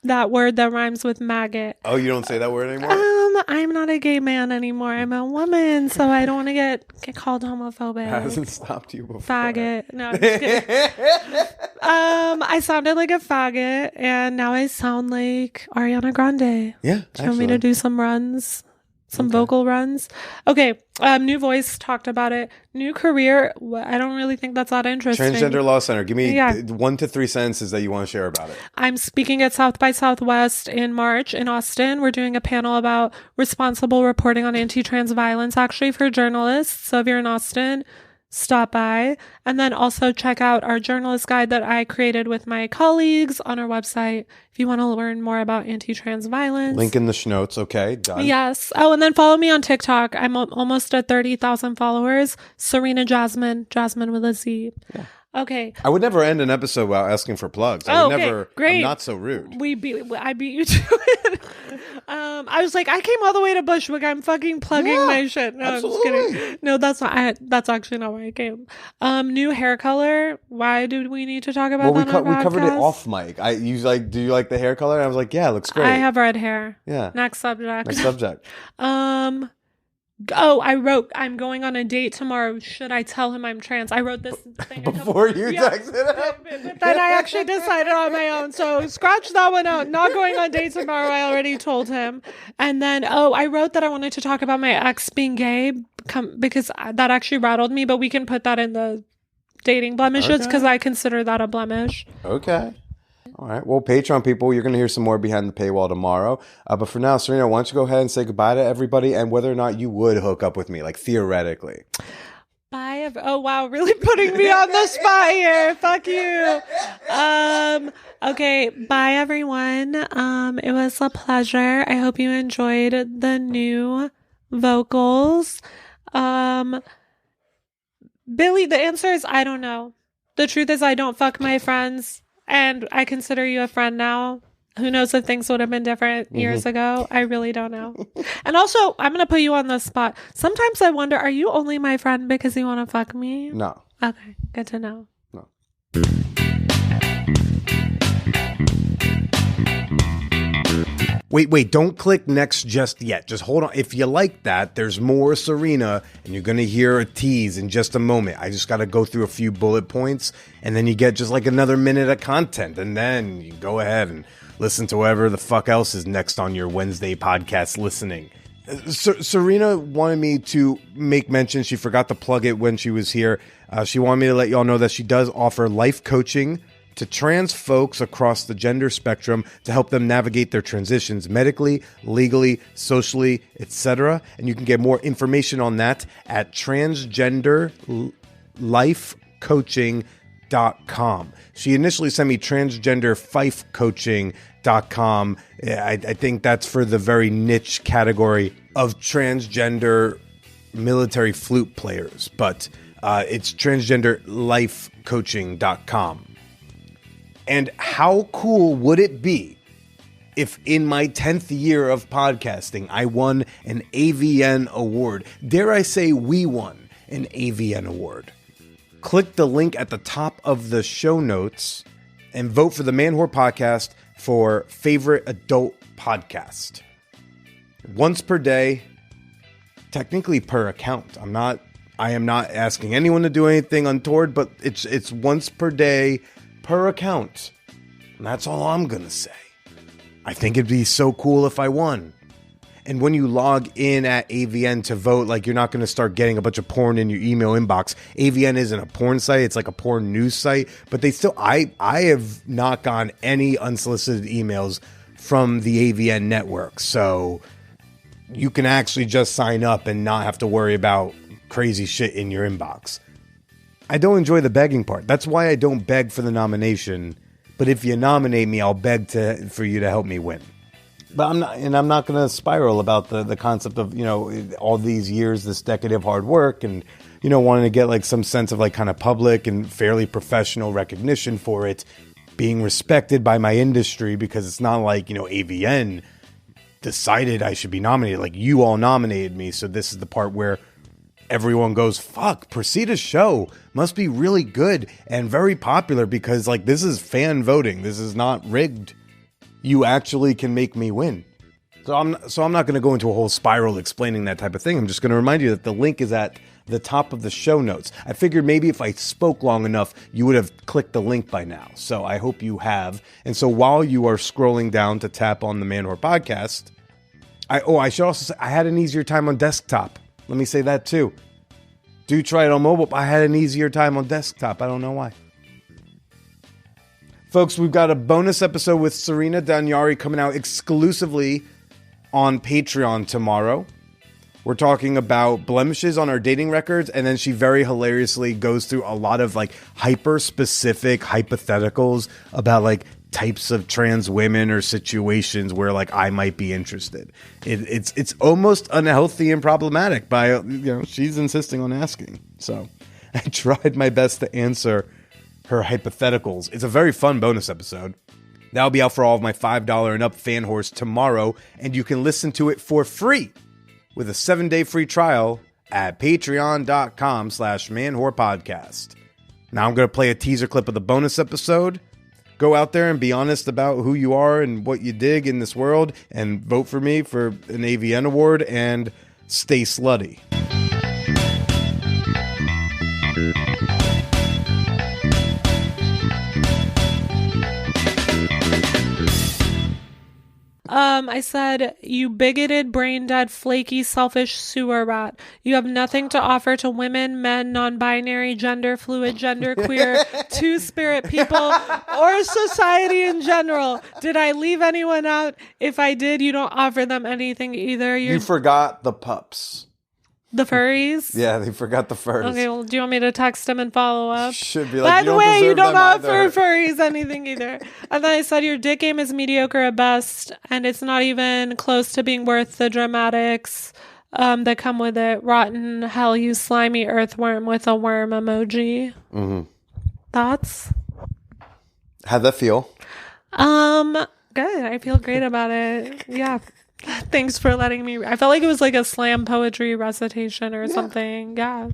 that word that rhymes with maggot. Oh, you don't say that word anymore? I'm not a gay man anymore. I'm a woman, so I don't want to get called homophobic. Hasn't stopped you before. Faggot. No, I'm just kidding. I sounded like a faggot, and now I sound like Ariana Grande. Yeah, Do you want me to do some runs? Some vocal runs. Okay. New voice, talked about it. New career. I don't really think that's that interesting. Transgender Law Center. Give me 1 to 3 sentences that you want to share about it. I'm speaking at South by Southwest in March in Austin. We're doing a panel about responsible reporting on anti-trans violence, actually, for journalists. So if you're in Austin, stop by. And then also check out our journalist guide that I created with my colleagues on our website if you want to learn more about anti-trans violence. Link in the schnotes. Okay, done. Yes. Oh, and then follow me on TikTok. I'm almost at 30,000 followers. Serena Jasmine with a Z. Yeah. Okay. I would never end an episode without asking for plugs. I would never. Great. I'm not so rude. I beat you to it. I was like, I came all the way to Bushwick. I'm fucking plugging my shit. No, absolutely. I'm just kidding. No, that's not. That's actually not why I came. New hair color. Why do we need to talk about that? We covered it off mic. Do you like the hair color? And I was like, yeah, it looks great. I have red hair. Yeah. Next subject. I wrote, I'm going on a date tomorrow. Should I tell him I'm trans? I wrote this thing. Before you texted him? But then I actually decided on my own. So scratch that one out. Not going on date tomorrow. I already told him. And then, I wrote that I wanted to talk about my ex being gay because that actually rattled me. But we can put that in the dating blemishes because I consider that a blemish. Okay. All right. Well, Patreon people, you're going to hear some more behind the paywall tomorrow. But for now, Serena, why don't you go ahead and say goodbye to everybody and whether or not you would hook up with me, like theoretically. Bye. Oh, wow. Really putting me on the spot here. Fuck you. Okay. Bye, everyone. It was a pleasure. I hope you enjoyed the new vocals. Billy, the answer is I don't know. The truth is I don't fuck my friends. And I consider you a friend now. Who knows if things would have been different years ago? I really don't know. And also, I'm going to put you on the spot. Sometimes I wonder, are you only my friend because you want to fuck me? No. Okay, good to know. No. Wait, don't click next just yet. Just hold on. If you like that, there's more Serena, and you're going to hear a tease in just a moment. I just got to go through a few bullet points, and then you get just like another minute of content, and then you go ahead and listen to whatever the fuck else is next on your Wednesday podcast listening. Serena wanted me to make mention. She forgot to plug it when she was here. She wanted me to let y'all know that she does offer life coaching to trans folks across the gender spectrum to help them navigate their transitions medically, legally, socially, etc. And you can get more information on that at transgenderlifecoaching.com. She initially sent me transgenderfifecoaching.com. I think that's for the very niche category of transgender military flute players, but it's transgenderlifecoaching.com. And how cool would it be if in my 10th year of podcasting, I won an AVN award? Dare I say we won an AVN award? Click the link at the top of the show notes and vote for the Man Whore Podcast for favorite adult podcast. Once per day, technically per account. I am not asking anyone to do anything untoward, but it's once per day per account. And that's all I'm going to say. I think it'd be so cool if I won. And when you log in at AVN to vote, like, you're not going to start getting a bunch of porn in your email inbox. AVN isn't a porn site. It's like a porn news site. But they still, I have not gotten any unsolicited emails from the AVN network. So you can actually just sign up and not have to worry about crazy shit in your inbox. I don't enjoy the begging part. That's why I don't beg for the nomination. But if you nominate me, I'll beg for you to help me win. But I'm not going to spiral about the concept of, all these years, this decade of hard work and, wanting to get like some sense of like kind of public and fairly professional recognition for it, being respected by my industry, because it's not like, AVN decided I should be nominated. Like, you all nominated me. So this is the part where everyone goes, fuck, Procita's show must be really good and very popular because, like, this is fan voting. This is not rigged. You actually can make me win. So I'm not going to go into a whole spiral explaining that type of thing. I'm just going to remind you that the link is at the top of the show notes. I figured maybe if I spoke long enough, you would have clicked the link by now. So I hope you have. And so while you are scrolling down to tap on the Man Whore Podcast, I should also say I had an easier time on desktop. Let me say that too. Do try it on mobile, but I had an easier time on desktop. I don't know why. Folks, we've got a bonus episode with Serena Daniari coming out exclusively on Patreon tomorrow. We're talking about blemishes on our dating records, and then she very hilariously goes through a lot of like hyper-specific hypotheticals about like types of trans women or situations where like I might be interested. It's almost unhealthy and problematic by, she's insisting on asking. So I tried my best to answer her hypotheticals. It's a very fun bonus episode. That'll be out for all of my $5 and up fan whores tomorrow, and you can listen to it for free with a 7-day free trial at patreon.com/manwhorepodcast. Now I'm going to play a teaser clip of the bonus episode. Go out there and be honest about who you are and what you dig in this world, and vote for me for an AVN award, and stay slutty. I said, you bigoted, brain-dead, flaky, selfish sewer rat. You have nothing to offer to women, men, non-binary, gender fluid, gender queer, two-spirit people, or society in general. Did I leave anyone out? If I did, you don't offer them anything either. You forgot the pups. The furries? Yeah, they forgot the furs. Okay, well, do you want me to text them and follow up? Should be like, by the way, you don't offer either. furries anything either. And then I said your dick game is mediocre at best, and it's not even close to being worth the dramatics that come with it. Rotten hell, you slimy earthworm with a worm emoji. Mm-hmm. Thoughts? How'd that feel? Good. I feel great about it. Yeah. Thanks for letting me. I felt like it was like a slam poetry recitation or something. Yeah.